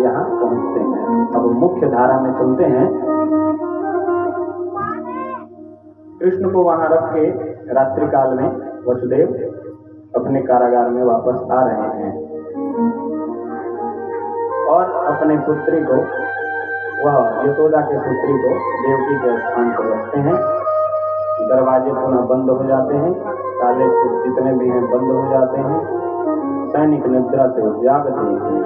यहाँ पहुंचते हैं। अब मुख्य धारा में चलते हैं। कृष्ण को वहां रख के रात्रि काल में वसुदेव अपने कारागार में वापस आ रहे हैं और अपने पुत्री को, वह यशोदा के पुत्री को देवकी के स्थान पर रखते हैं। दरवाजे पुनः बंद हो जाते हैं, ताले से जितने भी हैं बंद हो जाते हैं। सैनिक निद्रा से जागते हैं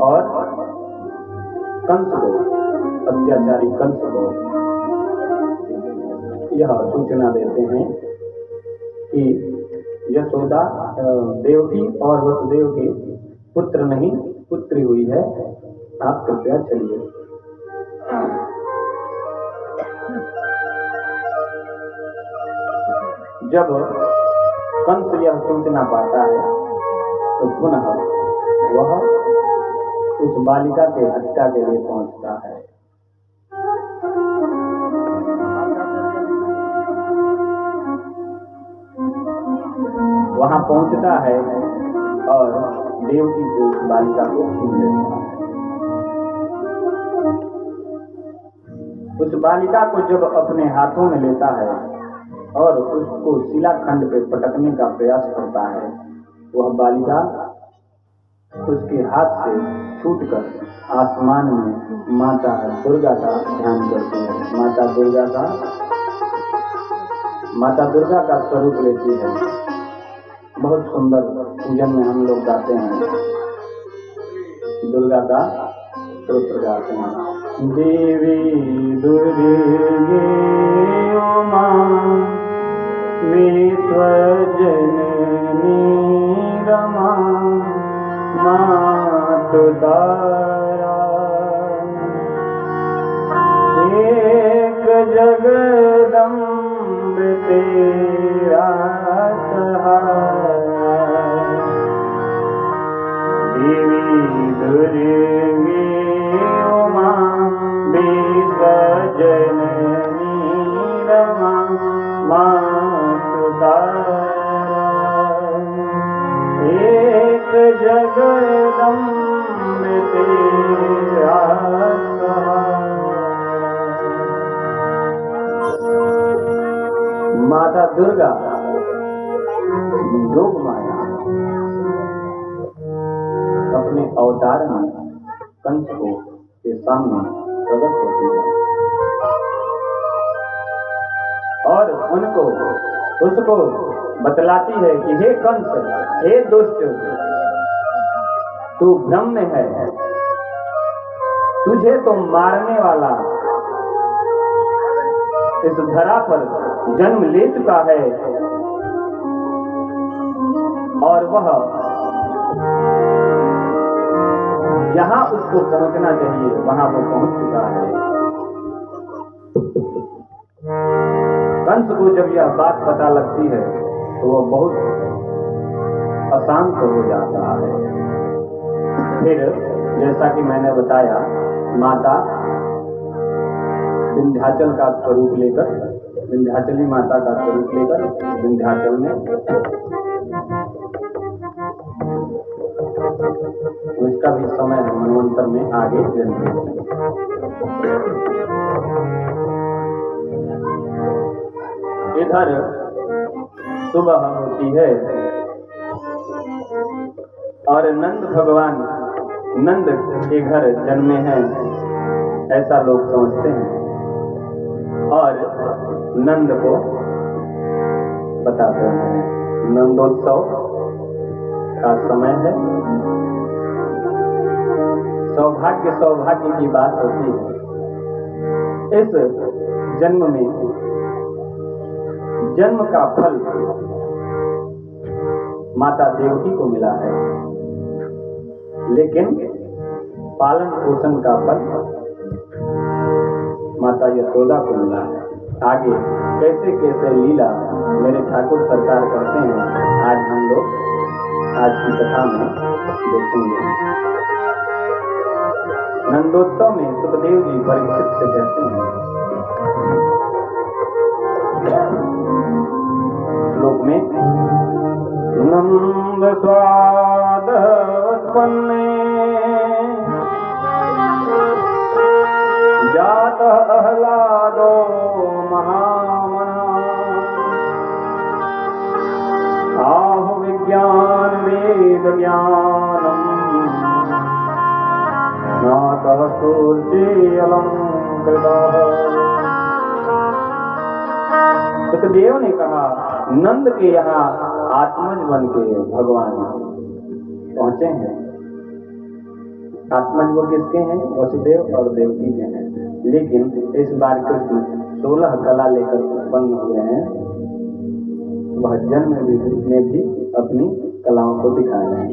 और कंस को, अत्याचारी कंस को यह सूचना देते हैं कि यशोदा देवकी और वसुदेव के पुत्र नहीं पुत्री हुई है, आप कृपया चलिए। जब कंस यह सूचना पाता है तो पुनः वह उस बालिका के हत्या के लिए पहुंचता है। वहां पहुंचता है और देवकी से उस बालिका को छीन लेता है। उस बालिका को जब अपने हाथों में लेता है और उसको शिलाखंड पे पटकने का प्रयास करता है, वह बालिका उसके हाथ से छूटकर आसमान में माता दुर्गा का ध्यान करती है। माता दुर्गा का स्वरूप लेती है। बहुत सुंदर पूजन में हम लोग गाते हैं, दुर्गा का स्तोत्र गाते हैं। देवी दुर्गे उमा विश्वजननी रमा मातु तारा, एक जगदम्ब तेरा सहारा। देवी दुर्गे उमा विश्वजननी रमा मातु तारा, एक जगदम्ब तेरा सहारा। माता दुर्गा योग माया अपने अवतार में कंस को के सामने प्रकट होती है और उसको बतलाती है कि हे कंस, हे दुष्ट, तू भ्रम में है, तुझे तो मारने वाला इस धरा पर जन्म ले चुका है और वह जहां उसको पहुंचना चाहिए वहां वो पहुंच चुका है। कंस को जब यह बात पता लगती है तो वह बहुत अशांत हो जाता है। फिर जैसा कि मैंने बताया, माता विंध्याचल का स्वरूप लेकर, विंध्याचली माता का स्वरूप लेकर विंध्याचल में उसका भी समय है, मनवंतर में आगे जन्म। इधर सुबह होती है और नंद भगवान नंद के घर जन्मे हैं ऐसा लोग समझते हैं और नंद को बताते हैं। नंदोत्सव का समय है। सौभाग्य की बात होती है। इस जन्म में जन्म का फल माता देवकी को मिला है, लेकिन पालन पोषण का फल माता यशोदा को मिला है। आगे कैसे कैसे लीला मेरे ठाकुर सरकार करते हैं, आज हम लोग आज की कथा में देखेंगे। नंदोत्सव में सुखदेव जी परीक्षित से कहते हैं, श्लोक में, नंद स्वाद उत्पन्ने जात अहलादो महामना, आहु विज्ञान वेद ज्ञानम नातः सूर्येऽलं कृतः। सुखदेव ने कहा, नंद के यहाँ आत्मज बन के भगवान पहुंचे हैं। आत्मज वो किसके हैं? वसुदेव और देवकी के हैं। लेकिन इस बार कृष्ण 16 कला लेकर उत्पन्न हुए हैं वह जन्म में भी अपनी कलाओं को दिखाए हैं।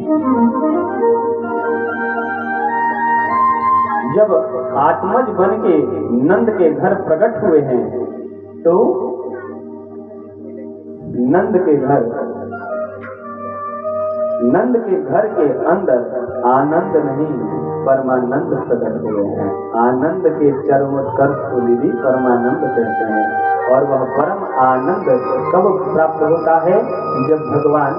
जब आत्मज बन के नंद के घर प्रकट हुए हैं तो नंद के घर के अंदर आनंद नहीं परमानंद प्रकट हुए हैं। आनंद के चरमोत्कर्ष को दीदी परमानंद कहते हैं। और वह परम आनंद कब प्राप्त होता है? जब भगवान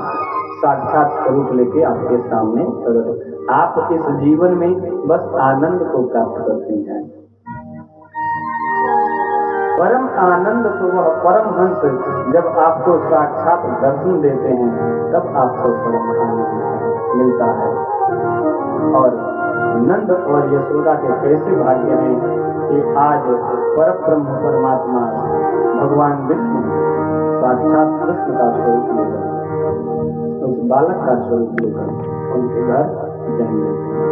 साक्षात स्वरूप लेके आपके सामने प्रकट। आप इस जीवन में बस आनंद को प्राप्त करती हैं। परम आनंद तो वह परम हंस जब आपको साक्षात दर्शन देते हैं तब आपको परम आनंद मिलता है। और नंद और यशोदा के कैसे भाग्य हैं कि आज परब्रह्म परमात्मा भगवान विष्णु साक्षात कृष्ण का स्वरूप लेकर उस बालक का स्वरूप लेकर उनके घर जन्म लेते हैं।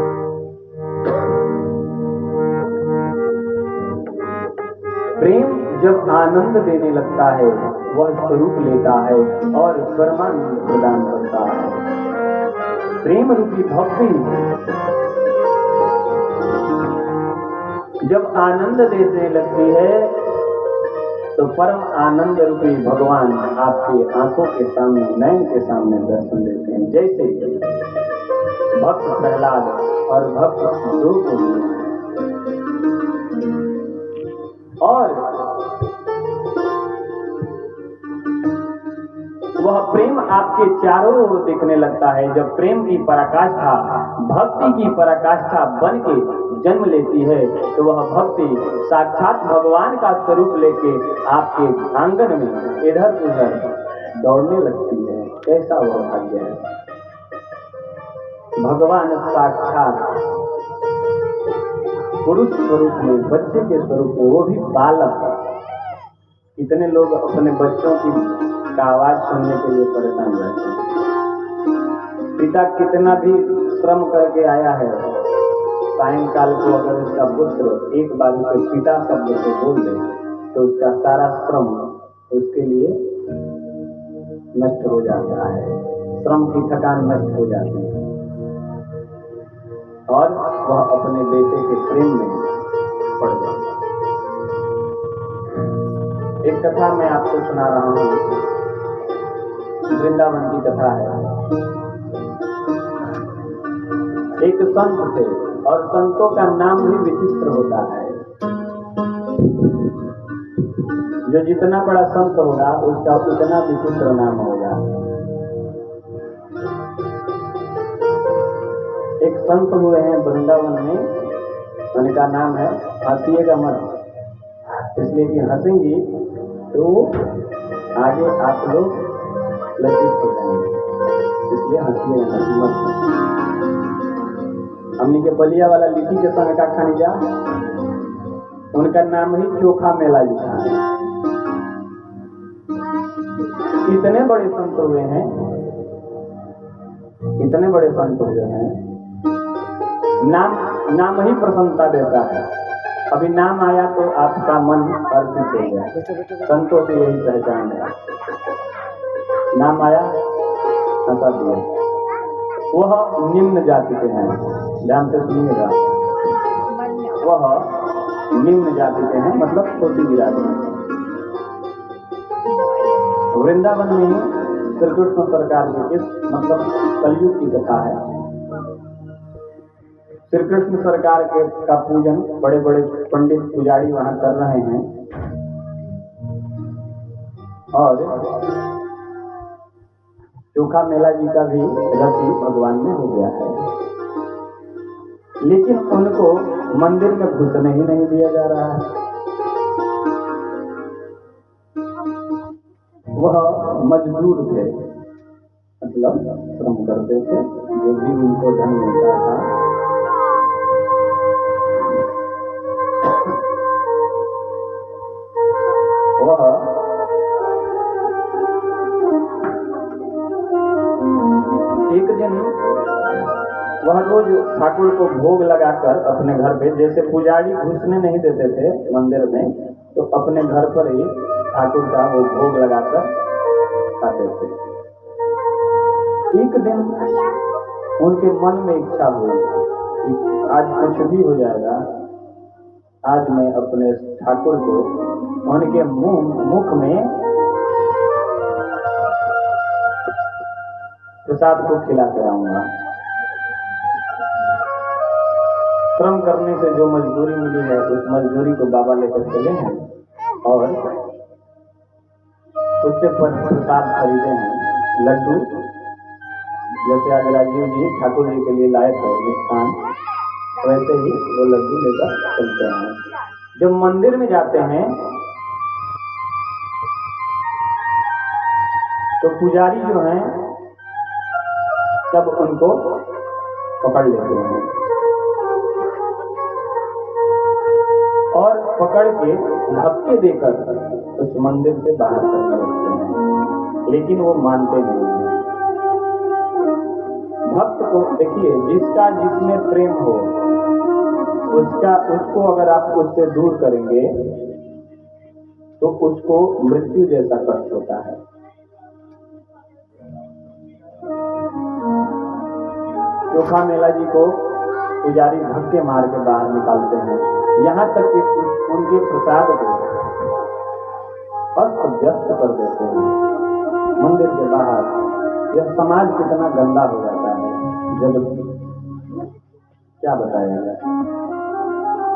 प्रेम जब आनंद देने लगता है वह स्वरूप लेता है और परमानंद प्रदान करता है। प्रेम रूपी भक्ति जब आनंद देने लगती है तो परम आनंद रूपी भगवान आपकी आंखों के सामने नयन के सामने दर्शन देते हैं। जैसे भक्त प्रहलाद और भक्त दो को और वह प्रेम आपके चारों ओर दिखने लगता है। जब प्रेम की पराकाष्ठा भक्ति की पराकाष्ठा बन के जन्म लेती है तो वह भक्ति साक्षात भगवान का स्वरूप लेके आपके आंगन में इधर उधर दौड़ने लगती है। कैसा वह भाग्य है। भगवान साक्षात पुरुष स्वरूप में बच्चे के स्वरूप में वो भी बालक। कितने लोग अपने बच्चों की आवाज सुनने के लिए परेशान रहते हैं। पिता कितना भी श्रम करके आया है सायंकाल को अगर उसका पुत्र एक बार उसे पिता शब्द से बोल दे तो उसका सारा श्रम उसके लिए नष्ट हो जाता है। श्रम की थकान नष्ट हो जाती है और वह अपने बेटे के प्रेम में पड़ जाता है। एक कथा मैं आपको सुना रहा हूँ, वृंदावन की कथा है। एक संत थे और संतों का नाम भी विचित्र होता है। जो जितना बड़ा संत होगा उसका उतना विचित्र नाम होगा। एक संत हुए हैं वृंदावन में, उनका नाम है हंसिएगा मत, इसलिए कि हंसेंगी तो आगे आप लोग लज्जित हो जाएंगे, इसलिए हंसिएगा मत। हमने के बलिया वाला लिट्टी के संग का खानी जा, उनका नाम ही चोखा मेला लिखा है। इतने बड़े संत हुए हैं, इतने बड़े संत हुए हैं। नाम ही प्रसन्नता देता है। अभी नाम आया तो आपका मन अर्पित हो गया। संतों की यही पहचान है। नाम आया हंसा दिया। वह निम्न जाति के हैं, ध्यान से सुनिएगा। वह निम्न जाति के हैं, मतलब छोटी बिरादरी। वृंदावन में श्री कृष्ण सरकार की इस मतलब कलयुग की कथा है। श्री कृष्ण सरकार के का पूजन बड़े बड़े पंडित पुजारी वहां कर रहे हैं और चोखा मेला जी का भी रति भगवान में हो गया है, लेकिन उनको मंदिर में घुसने ही नहीं दिया जा रहा है। वह मजदूर थे, मतलब श्रम करते थे, जो भी उनको धन मिलता था वह एक दिन वह रोज ठाकुर को भोग लगाकर अपने घर पे, जैसे पुजारी घुसने नहीं देते थे मंदिर में, तो अपने घर पर ही ठाकुर का वो भोग लगाकर खाते थे। एक दिन उनके मन में इच्छा हुई कि आज कुछ भी हो जाएगा, आज मैं अपने ठाकुर को उनके मुख में प्रसाद को खिला कर आऊंगा। श्रम करने से जो मजदूरी मिली है उस मजदूरी को बाबा लेकर चले हैं और उससे प्रसाद खरीदे हैं। लड्डू जैसे आज राजीव जी ठाकुर जी के लिए लाए थे मिष्ठान, वैसे ही वो लड्डू लेकर चलते हैं। जब मंदिर में जाते हैं तो पुजारी जो हैं सब उनको पकड़ लेते हैं और पकड़ के धक्के देकर उस मंदिर से बाहर करने लगते हैं, लेकिन वो मानते नहीं हैं। भक्त को देखिए, जिसका जिसमें प्रेम हो उसको अगर आप उससे दूर करेंगे तो उसको मृत्यु जैसा कष्ट होता है। चोखा मेला जी को पुजारी धक्के मार के बाहर निकालते हैं, यहाँ तक कि उनके प्रसाद को अस्त व्यस्त कर देते हैं मंदिर के बाहर। यह समाज कितना गंदा हो जाता है, जब क्या बताया जाए।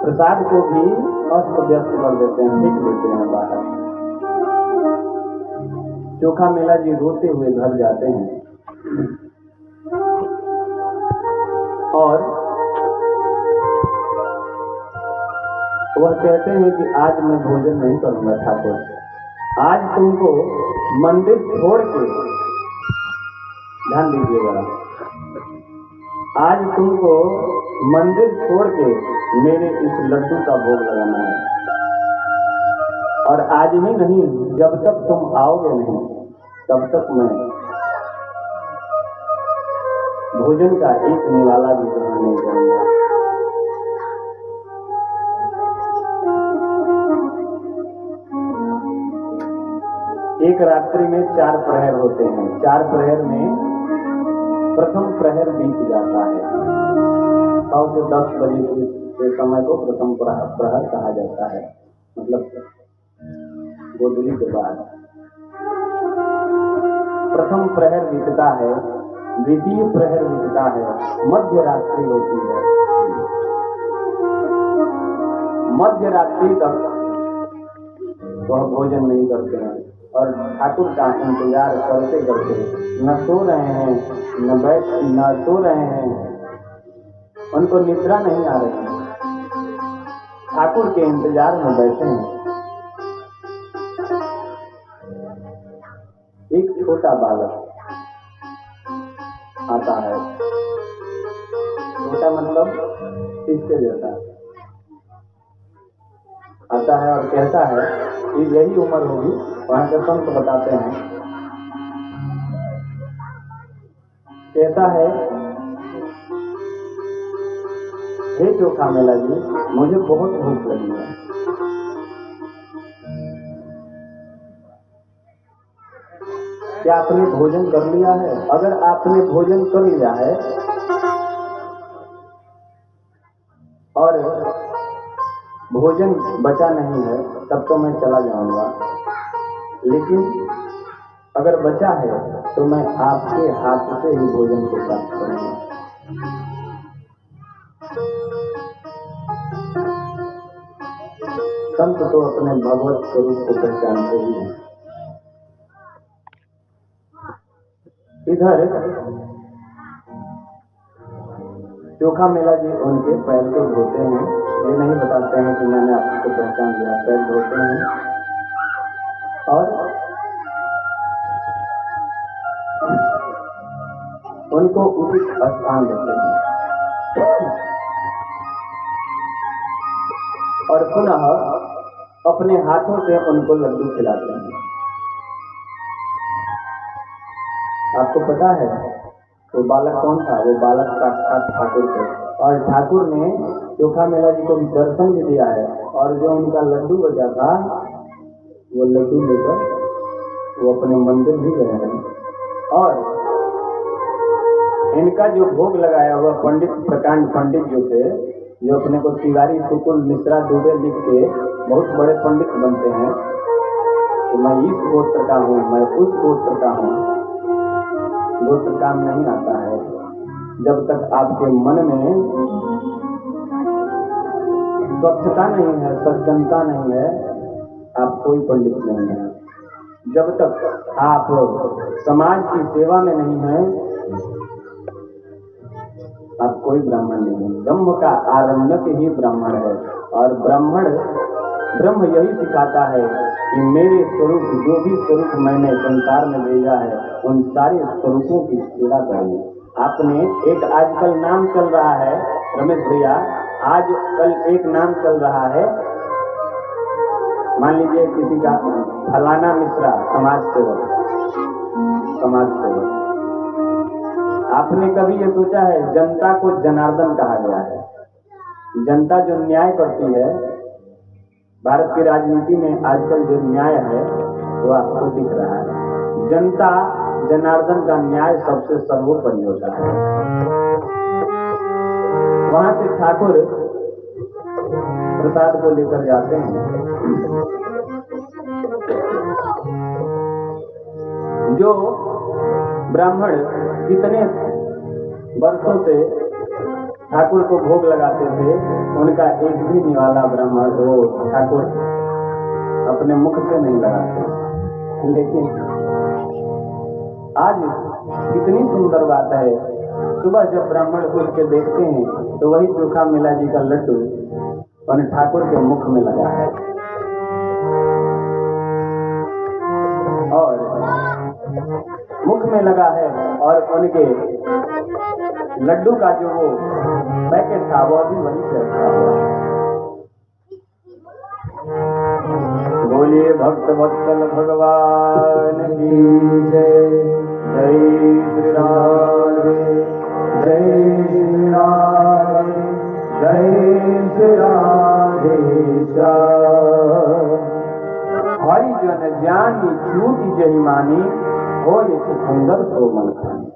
प्रसाद को भी अस्त व्यस्त कर देते हैं, फेंक देते हैं बाहर। चोखा मेला जी रोते हुए घर जाते हैं और वह कहते हैं कि आज मैं भोजन नहीं करूंगा ठाकुर, आज तुमको मंदिर छोड़ के, ध्यान दीजिएगा, आज तुमको मंदिर छोड़ के मेरे इस लड्डू का भोग लगाना है। और आज ही नहीं, जब तक तुम आओगे नहीं तब तक मैं भोजन का एक निवाला भी ग्रहण नहीं करूंगा। एक रात्रि में 4 प्रहर होते हैं। 4 प्रहर में प्रथम प्रहर बीत जाता है। 9 से 10 बजे के समय को प्रथम प्रहर कहा जाता है, मतलब गोधूली के बाद। प्रथम प्रहर बीतता है, द्वितीय प्रहर बीतता है, मध्य रात्रि होती है। मध्य रात्रि तक वह भोजन नहीं करते हैं और ठाकुर का इंतजार करते करते न सो रहे हैं, न सो रहे हैं, उनको निद्रा नहीं आ रही, ठाकुर के इंतजार में बैठे हैं। एक छोटा बालक आता है, छोटा मतलब इसके जैसा आता है और कहता है कि यही उम्र होगी। वहां के संत बताते हैं, कहता है, हे चोखा मेला जी, मुझे बहुत भूख लगी है, क्या आपने भोजन कर लिया है? अगर आपने भोजन कर लिया है और भोजन बचा नहीं है तब तो मैं चला जाऊंगा, लेकिन अगर बचा है तो मैं आपके हाथ से ही भोजन को प्राप्त करूंगा। संत तो अपने भगवत स्वरूप को पहचानते ही हैं। इधर चोखा मेला जी उनके पैर को धोते हैं, ये नहीं बताते हैं कि मैंने आपको पहचान लिया, पैर धोते हैं और उनको उचित स्थान देते हैं और पुनः अपने हाथों से उनको लड्डू खिलाते हैं। आपको पता है वो बालक कौन था? वो बालक साक्षात ठाकुर थे और ठाकुर ने चोखा मेला जी को दर्शन भी दिया है और जो उनका लड्डू बचा था वो लड्डू लेकर वो अपने मंदिर भी गए हैं। और इनका जो भोग लगाया हुआ पंडित प्रकांड पंडित जो थे, जो अपने को तिवारी सुकुल मिश्रा दुबे लिख के बहुत बड़े पंडित बनते हैं, तो मैं इस गोत्र का हूँ, मैं उस गोत्र का हूँ, गोत्र काम नहीं आता है। जब तक आपके मन में स्वच्छता नहीं है, सज्जनता नहीं है, आप कोई पंडित नहीं है। जब तक आप समाज की सेवा में नहीं हैं, आप कोई ब्राह्मण नहीं है। ब्रह्म का आरण्यक ही ब्राह्मण है। और ब्रह्म यही सिखाता है कि मेरे स्वरूप, जो भी स्वरूप मैंने संसार में भेजा है, उन सारे स्वरूपों की सेवा करें। आपने एक आजकल नाम चल रहा है रमेश भैया, आजकल एक नाम चल रहा है, मान लीजिए किसी का फलाना मिश्रा समाज सेवक। आपने कभी ये सोचा है जनता को जनार्दन कहा गया है? जनता जो न्याय करती है, भारत की राजनीति में आजकल जो न्याय है वो आपको दिख रहा है। जनता जनार्दन का न्याय सबसे सर्वोपरि होता है। वहां से ठाकुर प्रसाद को लेकर जाते हैं। जो ब्राह्मण कितने वर्षों से ठाकुर को भोग लगाते थे, उनका एक भी निवाला ब्राह्मण वो ठाकुर अपने मुख से नहीं लगाते। लेकिन आज कितनी सुंदर बात है, सुबह जब ब्राह्मण उठ के देखते हैं तो वही चोखा मिला जी का लड्डू उन्हें ठाकुर के मुख में लगा है। और मुख में लगा है और उनके लड्डू का जो वो पैकेट था वो भी वहीं से रखा हुआ है। बोलिए भक्त वत्सल भगवान की जय। जय श्री राधे, जय श्री राधे, जय श्री राधे श्याम। हरि जन ज्ञानी छूटी जही मानी, हो ये सुंदर सो मन खानी।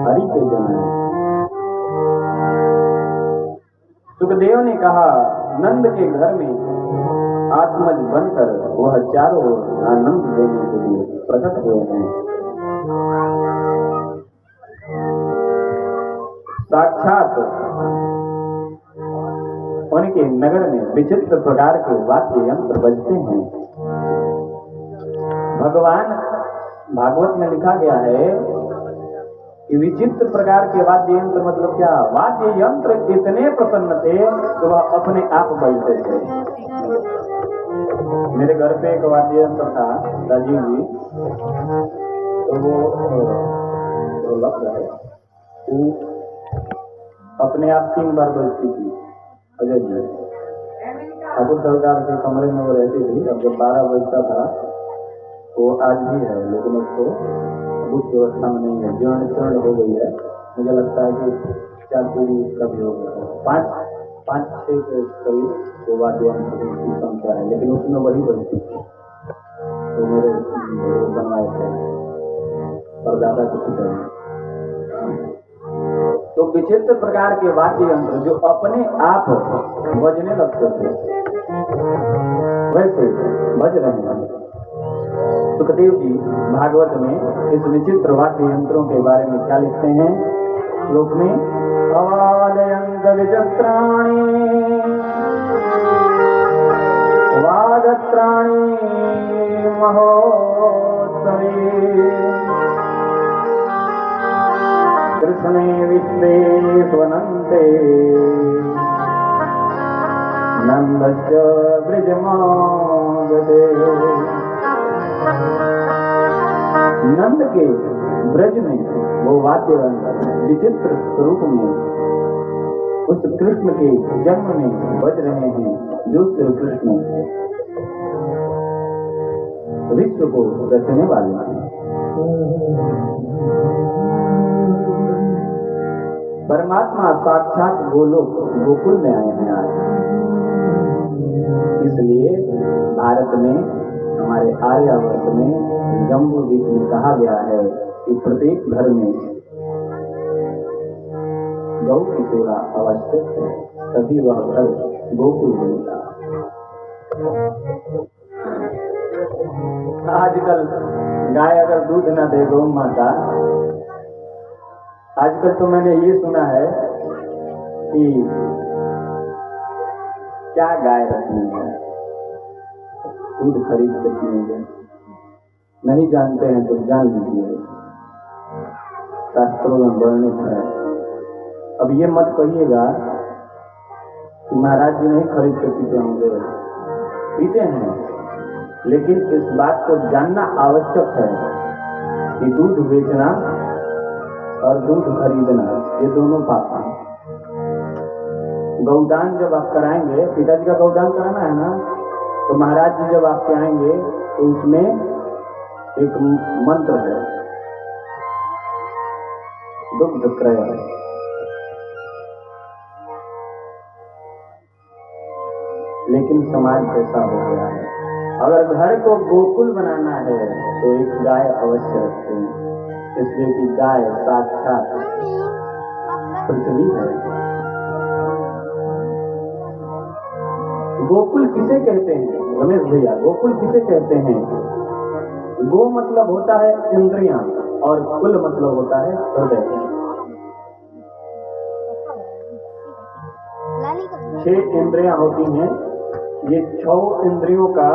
हरि के जन है। सुखदेव ने कहा नंद के घर में आत्मज बनकर वह चारों ओर आनंद देने के लिए प्रकट हुए हैं। साक्षात उनके नगर में विचित्र प्रकार के वाद्य यंत्र बजते हैं। भगवान भागवत में लिखा गया है कि विचित्र प्रकार के वाद्य यंत्र मतलब क्या? वाद्य यंत्र इतने प्रसन्न थे कि वह अपने आप बजते थे। मेरे घर पे एक वाद्य यंत्र था राजीव जी, तो वो लग रहा है, अपने आप 3 बार बजती थी। अजय जी ठाकुर सरकार के कमरे में वो रहती थी। अब जब 12 बजता था वो आज भी है, लेकिन उसको उस व्यवस्था में नहीं है, जीर्ण हो गई है। मुझे लगता है कि 4 पीढ़ी उसका भी हो गया है, 5-6 के करीब वो वाद्य यंत्र की संख्या है, लेकिन उसमें वही बजती थी। तो मेरे बनवाए थे परदादा की तरह। तो विचित्र प्रकार के वाद्य यंत्र जो अपने आप बजने लगते थे, वैसे बज रहे हैं। सुखदेव जी भागवत में इस विचित्र वाद्य यंत्रों के बारे में क्या लिखते हैं? श्लोक में अवादयंत विचित्राणि वादत्राणि महोत्सवे कृष्णे विश्वे स्वनन्ते नंदश्च ब्रजमागते। नंद के ब्रज में वो वाद्य विचित्र स्वरूप में उस कृष्ण के जन्म में बज रहे हैं, जो श्री कृष्ण विश्व को रचने वाले हैं। परमात्मा साक्षात गोकुल में आए हैं आज। इसलिए भारत में, हमारे आर्यावर्त में, जम्बू द्वीप में कहा गया है कि प्रत्येक घर में गौ की सेवा आवश्यक है, तभी वह घर गोकुल बनता। आजकल गाय अगर दूध न दे गौ माता, आजकल तो मैंने ये सुना है कि क्या गाय रखनी है, दूध खरीद कर पिएंगे। नहीं जानते हैं तो जान लीजिए, शास्त्रों में वर्णित है। अब ये मत कहिएगा कि महाराज जी नहीं खरीद कर पीते होंगे, पीते हैं, लेकिन इस बात को जानना आवश्यक है कि दूध बेचना और दूध खरीदना ये दोनों पाप हैं। गौदान जब आप कराएंगे, पिताजी का गौदान कराना है ना, तो महाराज जी जब आपके आएंगे तो उसमें एक मंत्र है, दुग्ध क्रय है। लेकिन समाज कैसा हो गया है, अगर घर को गोकुल बनाना है तो एक गाय अवश्य रखते हैं, इसलिए कि गाय साक्षात पृथ्वी है। गोकुल किसे कहते हैं रमेश भैया, गोकुल किसे कहते हैं? गो मतलब होता है इंद्रियां और कुल मतलब होता है हृदय। 6 इंद्रियां होती हैं, ये 6 इंद्रियों का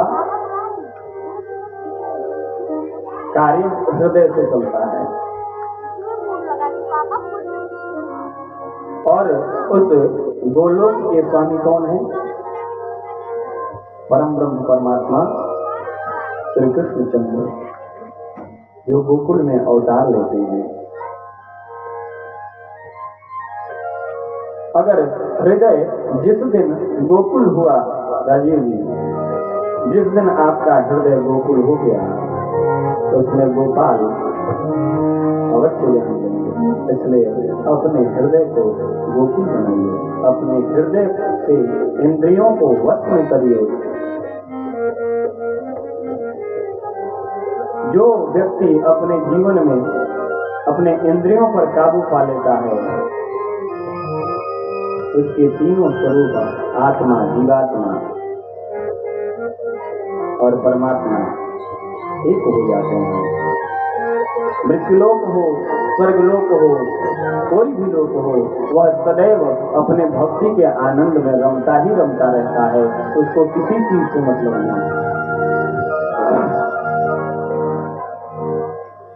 कार्य हृदय से चलता है। और उस गोलोक के स्वामी कौन है? परम ब्रह्म परमात्मा श्री कृष्णचंद्र, जो गोकुल में अवतार लेते हैं। अगर हृदय जिस दिन गोकुल हुआ, राजीव जी, जिस दिन आपका हृदय गोकुल हो गया तो उसमें गोपाल अवश्य जन्म लेंगे। इसलिए अपने हृदय को गोकुल बनाइए, अपने हृदय से इंद्रियों को वश में करिए। जो व्यक्ति अपने जीवन में अपने इंद्रियों पर काबू पा लेता है, उसके तीनों स्वरूप आत्मा, जीवात्मा और परमात्मा एक हो जाते हैं। मृत्युलोक हो, स्वर्गलोक हो, कोई भी लोक हो, वह सदैव अपने भक्ति के आनंद में रमता ही रमता रहता है, उसको किसी चीज से मतलब नहीं।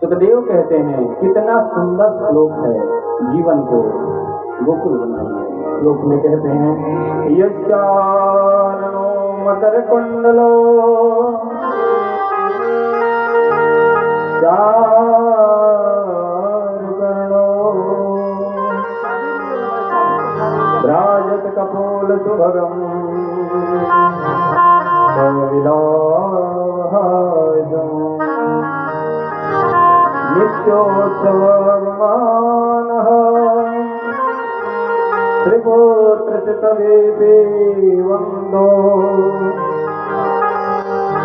सुखदेव कहते हैं कितना सुंदर श्लोक है, जीवन को गोकुल बनाइए। श्लोक में कहते हैं यशानो मकर कुंडलो चारुकर्णो राजत कपोल सुभगम नित्योत्सवमानः त्रिपुत्रचितवेपे वन्दो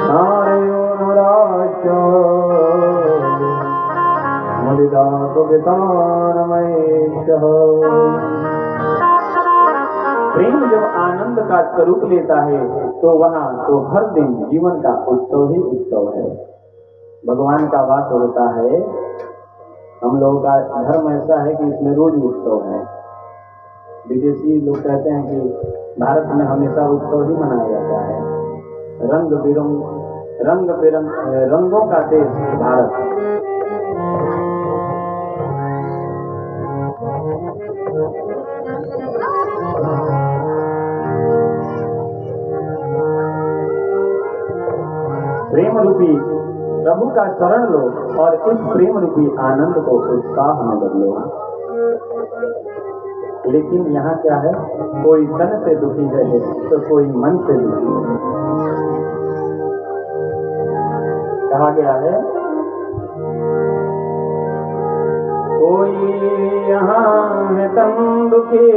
नारयो नराश्च मुदिताकुपितानमैषः। प्रेम जब आनंद का स्वरूप लेता है तो वहाँ तो हर दिन जीवन का उत्सव ही उत्सव है। भगवान का वास होता है। हम लोगों का धर्म ऐसा है कि इसमें रोज उत्सव है। विदेशी लोग कहते हैं कि भारत में हमेशा उत्सव ही मनाया जाता है। रंग बिरंग रंगों का देश भारत। प्रेम रूपी प्रभु का शरण लो और इस प्रेम रूपी आनंद को उत्साह में बदलो। लेकिन यहाँ क्या है, कोई तन से दुखी है तो कोई मन से दुखी है। कहा गया है कोई यहाँ है तन दुखी,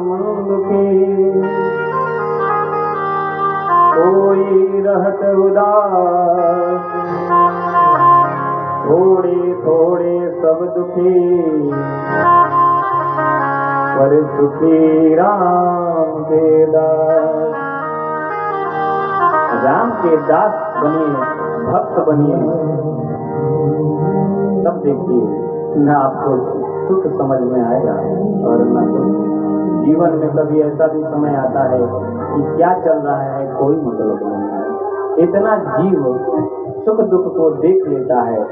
मन दुखी, कोई रहत उदास, थोड़े थोड़े सब दुखी, पर सुखी राम के दास। राम के दास बनिए, भक्त बनिए, तब देखिए न आपको सुख समझ में आएगा और न तो जीवन में कभी ऐसा भी समय आता है कि क्या चल रहा है कोई मतलब नहीं है। इतना जीव सुख दुख को देख लेता है,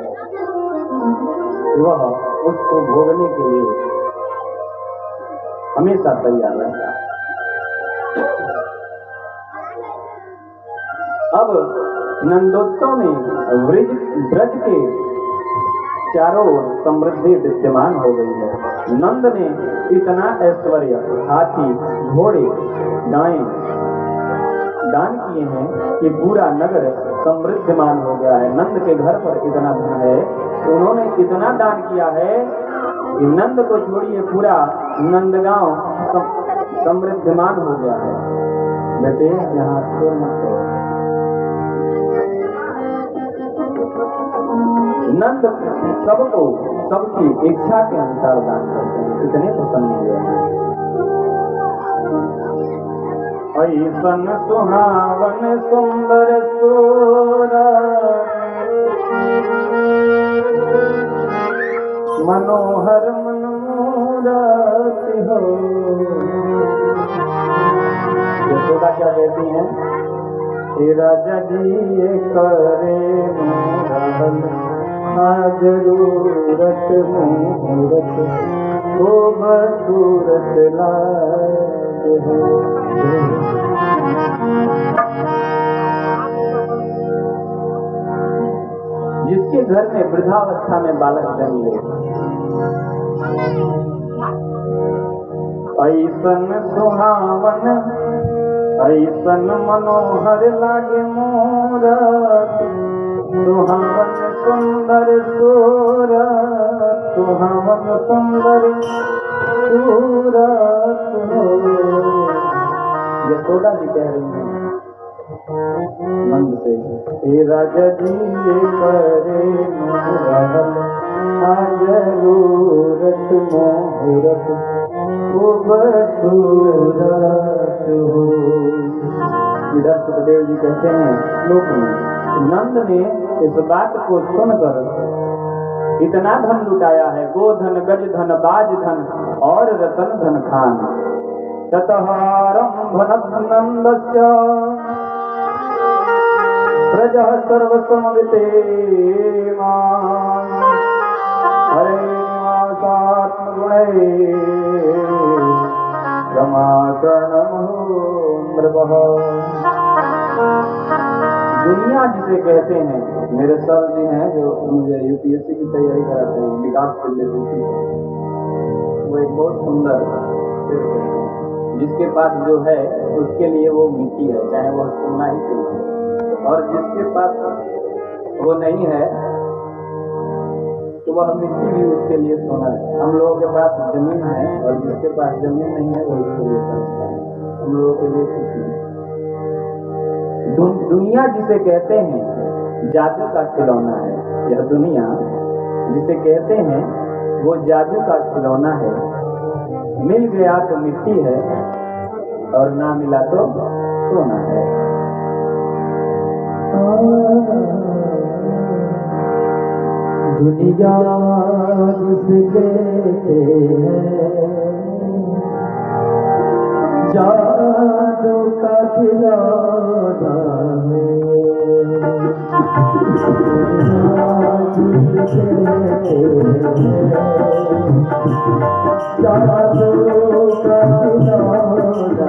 वह उसको भोगने के लिए हमेशा तैयार रहता है। अब नंदोत्सव में ब्रज के चारों ओर समृद्धि विद्यमान हो गई है। नंद ने इतना ऐश्वर्य, हाथी, घोड़े, गायें दान किए हैं कि पूरा नगर समृद्धमान हो गया है। नंद के घर पर इतना धन है, उन्होंने इतना दान किया है कि नंद को छोड़िए पूरा नंदगांव समृद्धमान हो गया है। बेटे यहाँ शोर मत करो। नंद सबको सबकी इच्छा के अनुसार दान करते हैं, इतने प्रसन्न हुए हैं। ऐसन सुहावन सुंदर सूरत, मनोहर मनमूरत हो। यशोदा क्या कहती हैं? राजा जी करे मोहन, जरूरत मुहूर्त हो बसूरत लाज हो। जिसके घर में वृद्धावस्था में बालक जन्म ले, ऐसन सुहावन ऐसन मनोहर लागे मूरत, सुहावन सुंदर सूरत, सुहावन सुंदर सूरत हो। यशोदा जी कह रही हैं नंद से, हे राजा जी ये करे मोहन, जरूरत मुहूर्त हो बसूरत हो। इधर सुखदेव जी कहते हैं श्लोक में, नंद ने इस बात को सुनकर इतना धन लुटाया है, गोधन, गज धन, बाज धन और रतन धन खान। ततहारंभनत नंदस्य प्रजः सर्वसमविते मां, हरे निवासात्म गुणे रमाकर्णमो नृपः। दुनिया जिसे कहते हैं, मेरे सर जी हैं जो मुझे यूपीएससी की तैयारी कराते हैं, विकास के लिए, वो एक बहुत सुंदर जिसके पास जो है उसके लिए वो मिट्टी है, चाहे वो सोना ही क्यों हो, और जिसके पास वो नहीं है तो वह मिट्टी भी उसके लिए सोना है। हम लोगों के पास जमीन है और जिसके पास जमीन नहीं है वो उसके लिए सोना है, हम लोगों के लिए कुछ नहीं। दुनिया जिसे कहते हैं जादू का खिलौना है, यह दुनिया जिसे कहते हैं वो जादू का खिलौना है। मिल गया तो मिट्टी है और ना मिला तो सोना है। दुनिया जिसे कहते हैं जादू का खिलौना है, जिसे कहते हैं जादू का खिलौना है।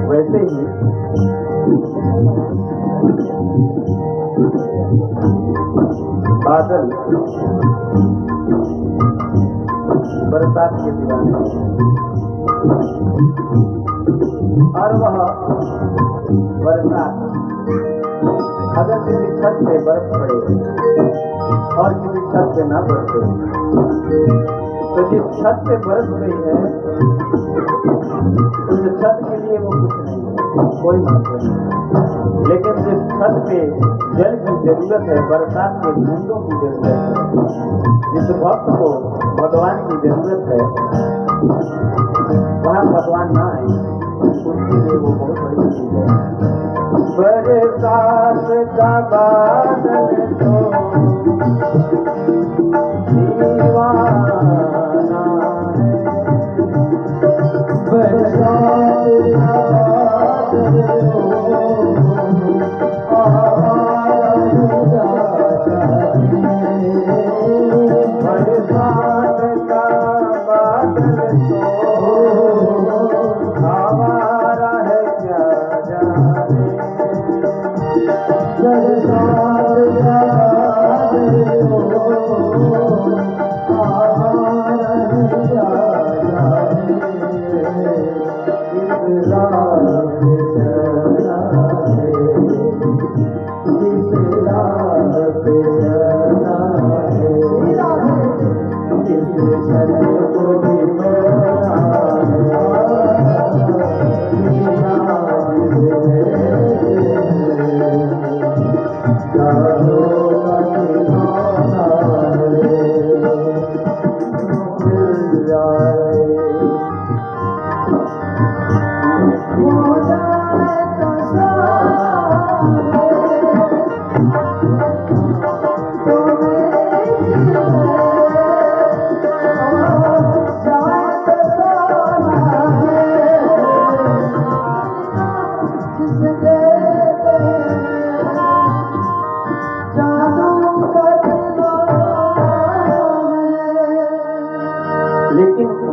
वैसे ही बादल बरसात के दीवाने और वह बरसात अगर किसी छत पे बर्फ पड़े और किसी छत पे ना बरसे तो जिस छत पे बरस गई है उस छत के लिए वो कुछ नहीं है, कोई मतलब नहीं। लेकिन जिस छत पे जल की जरूरत है, बरसात के बूंदों की जरूरत है, जिस भक्त को भगवान की जरूरत है, वहाँ भगवान ना आए उसके लिए वो बहुत बड़ी चीज है। बरसात का बादल तो दीवाना है, बरसात का बादल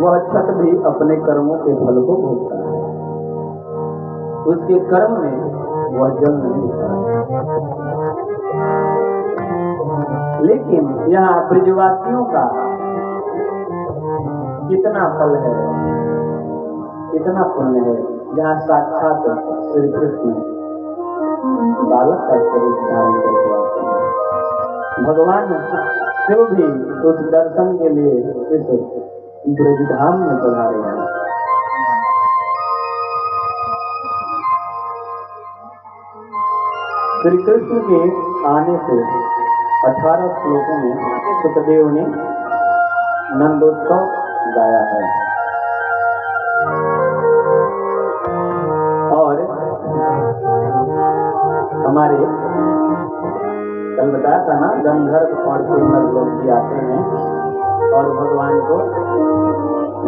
वह छत भी अपने कर्मों के फल को भोगता है, उसके कर्म में वह जल नहीं होता। लेकिन यहाँ ब्रजवासियों का कितना फल है, कितना पुण्य है, जहाँ साक्षात श्री कृष्ण बालक का स्वरूप धारण करके आते हैं। भगवान शिव भी उस दर्शन के लिए इस ब्रजधाम में पधारे हैं। श्री कृष्ण के आने से 18 श्लोकों में सुखदेव ने नंदोत्सव गाया है और हमारे कल बताया था ना, गंधर्व और किन्नर लोग भी आते हैं और भगवान को,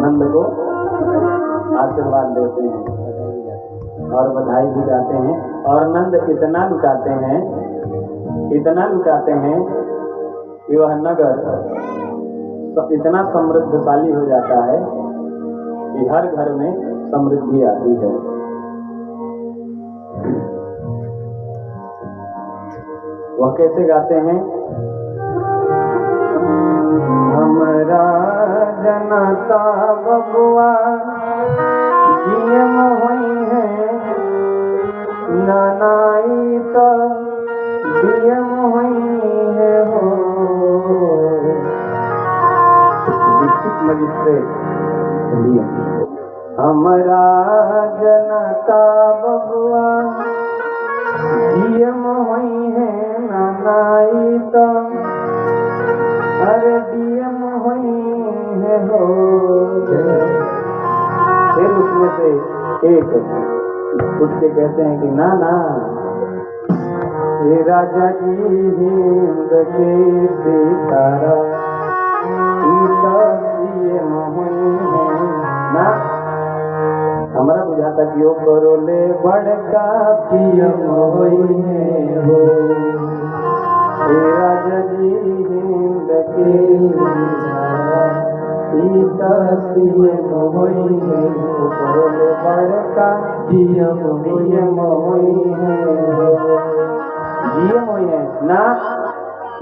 नंद को आशीर्वाद देते हैं और बधाई भी गाते हैं। और नंद इतना लुटाते हैं, इतना लुटाते हैं कि वह नगर इतना समृद्धशाली हो जाता है कि हर घर में समृद्धि आती है। वह कैसे गाते हैं? हमरा जनता बबुआ जियम हुई है, नानाई तो दियम हुई है हो। डिस्ट्रिक्ट मजिस्ट्रेट हमरा जनता बबुआ जियम हुई है, नानाई तो अरे दियम हुई है हो। फिर उसमें से एक उठ के कहते हैं कि ना ना, ये राजा जी हिंद के सितारा ना, हमारा बुझाता कि वो करोले बड़का पियम हुई है हो। राजा जी हिंद के ईता सीएम होई है बोले बड़का जीएम होई है जीएम होई है ना।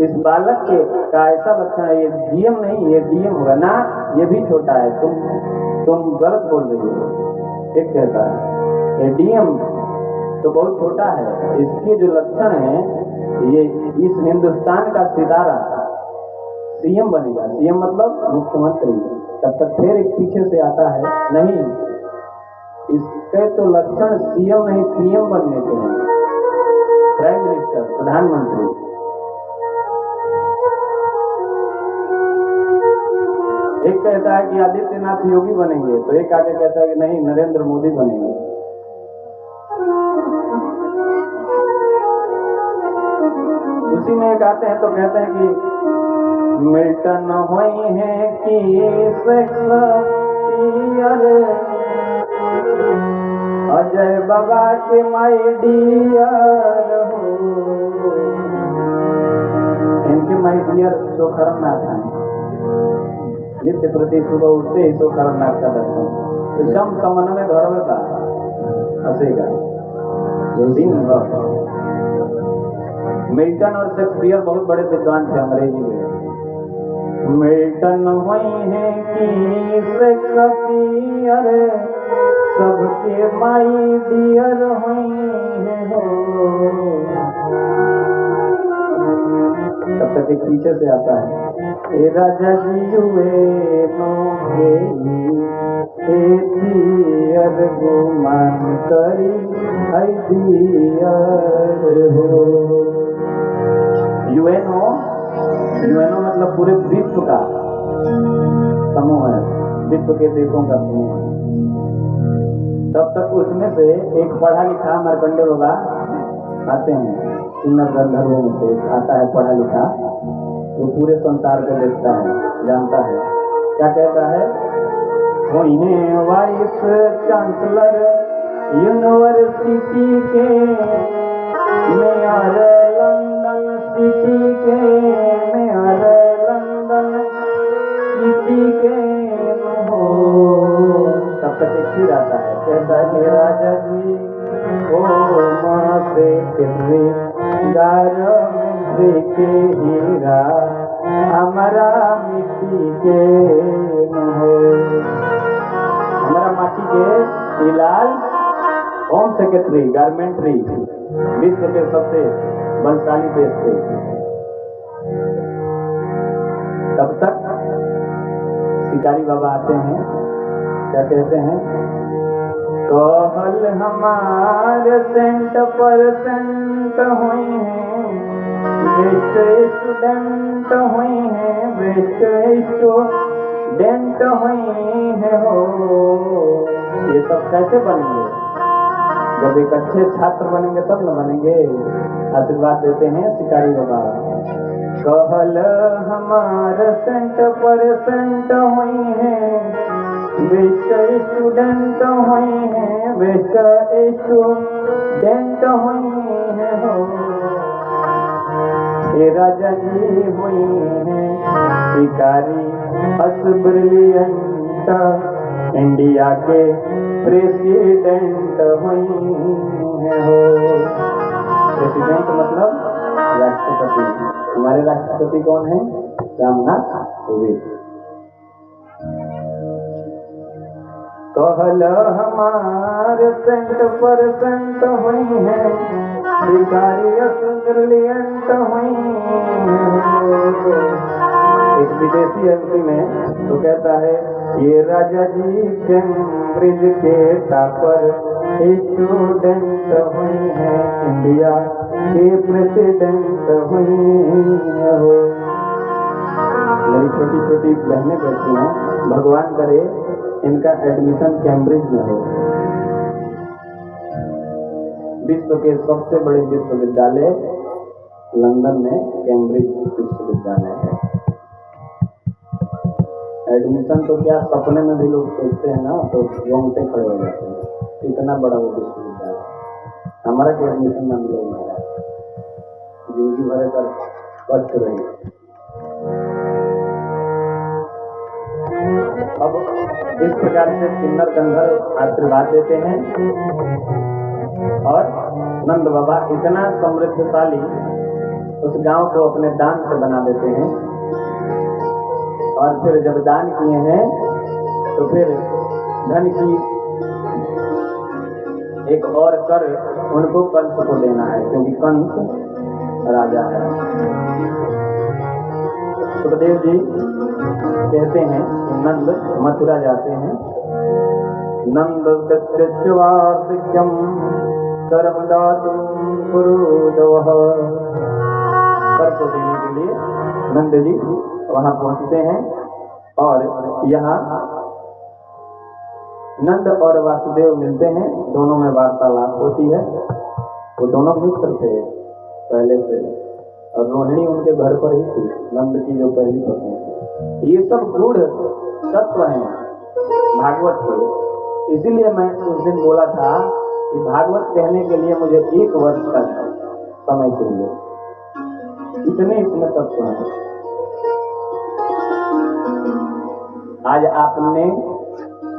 इस बालक के का ऐसा लक्षण है, ये जीएम नहीं ये डीएम होगा ना, ये भी छोटा है, तुम गलत बोल रही हो। एक कहता है ये डीएम तो बहुत छोटा है, इसके जो लक्षण है ये इस हिंदुस्तान का सितारा सीएम बनेगा। सीएम मतलब मुख्यमंत्री। तब तक फिर एक पीछे से आता है नहीं, इसके तो लक्षण सीएम नहीं पीएम बनने के हैं, प्राइम मिनिस्टर प्रधानमंत्री। एक कहता है कि आदित्यनाथ योगी बनेंगे, तो एक आगे कहता है कि नहीं नरेंद्र मोदी बनेंगे। उसी में एक आते हैं तो कहते हैं कि मिल्टन हुई है कि शेक्सपियर अजय बाबा के माय डियर हो। इनके माय डियर शोखरमनाथ हैं। नित्य प्रति सुबह उठते ही शोखरमनाथ का दर्शन एकदम समन में घर में का हंसेगा दिन भर। मिल्टन और शेक्सपियर बहुत बड़े विद्वान थे अंग्रेजी में। मिल्टन हुई है कि शेक्सपियर सबके माई डियर हुई है हो। तब तक एक पीछे से आता है ए राजा जी हुए नो दियर गुमान करी है दियर हो। यूएनओ मतलब पूरे विश्व का समूह है, विश्व के देशों का समूह है। तब तक उसमें से एक पढ़ा लिखा मार्कंडे बाबा आते हैं, किन्नर गंधर्वों में से आता है पढ़ा लिखा, वो पूरे संसार को देखता है, जानता है। क्या कहता है, वही वाइस चांसलर यूनिवर्सिटी के मेयर लंदन सिटी के मेयर लंदन सिटी के हो। तब तक एक फिर आता है, कहता है राजा जी ओ माँ से कितने गारमेंट्री के हीरा हमारा मिट्टी के हो। हमारा माटी के इलाल होम सेक्रेटरी गारमेंट्री विश्व के सबसे बलशाली देश थे। तब तक शिकारी बाबा आते हैं, क्या कहते हैं, कहल हमारे 100% हुई हैं, बेस्ट स्टूडेंट हुई हैं, बेस्ट स्टूडेंट हुई हैं हो। ये सब कैसे बनेंगे, जब एक अच्छे छात्र बनेंगे तब न बनेंगे। आशीर्वाद देते हैं शिकारी बाबा। कहल हमारे 100% हुई हैं, बेस्ट स्टूडेंट हुई हैं, बेस्ट स्टूडेंट हुई हैं हो। ये राजा जी हुई हैं शिकारी अस ब्रिलियंट, इंडिया के प्रेसिडेंट हुई हैं हो। प्रेसिडेंट मतलब राष्ट्रपति। हमारे राष्ट्रपति कौन है, रामनाथ कोविंद। कहल हमारे 100% हुई हैं, शिकारी ब्रिलियंट हुई हैं। एक विदेशी एमपी में तो कहता है ये राजा जी कैम्ब्रिज के टॉपर स्टूडेंट हुई हैं, इंडिया के प्रेसिडेंट हुई हैं हो। मेरी छोटी छोटी बहनें बैठी हैं, भगवान करे इनका एडमिशन कैम्ब्रिज में हो। विश्व के सबसे बड़े विश्वविद्यालय लंदन में कैम्ब्रिज विश्वविद्यालय है। एडमिशन तो क्या सपने में भी लोग सोचते हैं ना, तो रोंगटे खड़े हो जाते हैं, इतना बड़ा वो विश्वविद्यालय। हमारा क्या एडमिशन ना मिले, हमारा जिंदगी भर कर कष्ट रही। अब इस प्रकार से किन्नर गंधर्व आशीर्वाद देते हैं और नंद बाबा इतना समृद्धशाली उस गांव को अपने दान से बना देते हैं। और फिर जब दान किए हैं तो फिर धन की एक और कर उनको कंस को देना है, क्योंकि कंस राजा है। सुखदेव जी कहते हैं कि नंद मथुरा जाते हैं। नंद वार्षिक्यम कर्म दातुम कुरुदवः। कर को देने के लिए नंद जी वहां पहुंचते हैं और यहाँ नंद और वासुदेव मिलते हैं, दोनों में वार्तालाप होती है। वो दोनों मित्र थे पहले से और रोहिणी उनके घर पर ही थी, नंद की जो पहली पत्नी थी। ये सब गूढ़ तत्व हैं भागवत के। इसीलिए मैं उस दिन बोला था कि भागवत कहने के लिए मुझे 1 वर्ष तक समय चाहिए, इतने इसमें तत्व हैं। आज आपने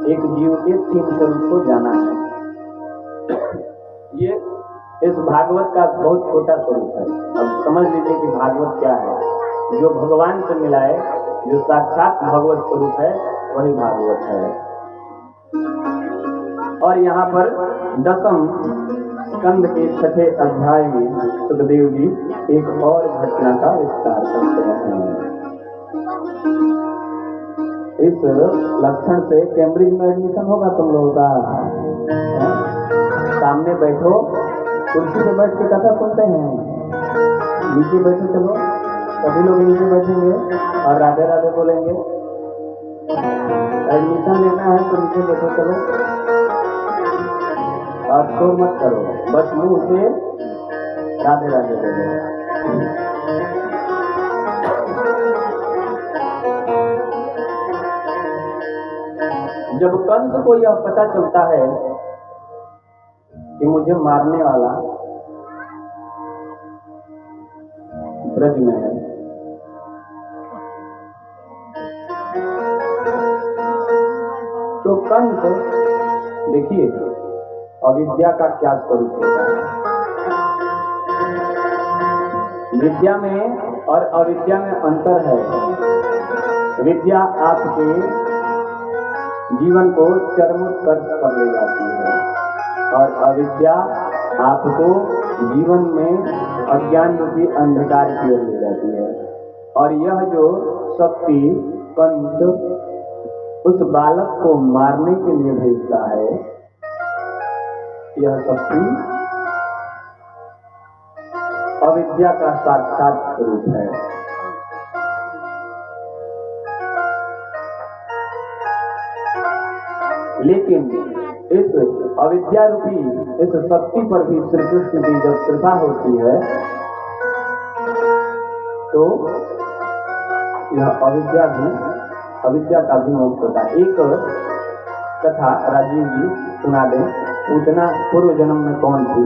एक जीव के 3 स्वरूप को जाना है। ये इस भागवत का बहुत छोटा स्वरूप है। अब समझ लीजिए कि भागवत क्या है। जो भगवान से मिलाए, जो साक्षात भगवत स्वरूप है, वही भागवत है। और यहाँ पर 10वें स्कंद के 6ठे अध्याय में सुखदेव जी एक और घटना का विस्तार करते हैं। इस लक्षण से कैम्ब्रिज में एडमिशन होगा तुम लोगों का। सामने बैठो, कुर्सी पे बैठ के कथा सुनते हैं, नीचे बैठो, चलो सभी लोग नीचे बैठेंगे और राधे राधे बोलेंगे। एडमिशन लेना है तो नीचे बैठो, चलो और शोर मत करो, बस मुंह से राधे राधे बोलो। जब कंस को यह पता चलता है कि मुझे मारने वाला ब्रज में है, तो कंस, देखिए अविद्या का क्या स्वरूप होता है। विद्या में और अविद्या में अंतर है। विद्या आपके जीवन को चरमोत्कर्ष कर ले जाती है और अविद्या आपको जीवन में अज्ञान रूपी अंधकार की ओर ले जाती है। और यह जो शक्ति कंस उस बालक को मारने के लिए भेजता है, यह शक्ति अविद्या का साक्षात स्वरूप है। लेकिन इस अविद्या रूपी इस शक्ति पर भी श्री कृष्ण की जब कृपा होती है तो यह अविद्या का भी मोक्ष होता है। एक कथा राजीव जी सुना दें। उतना पूर्व जन्म में कौन थी?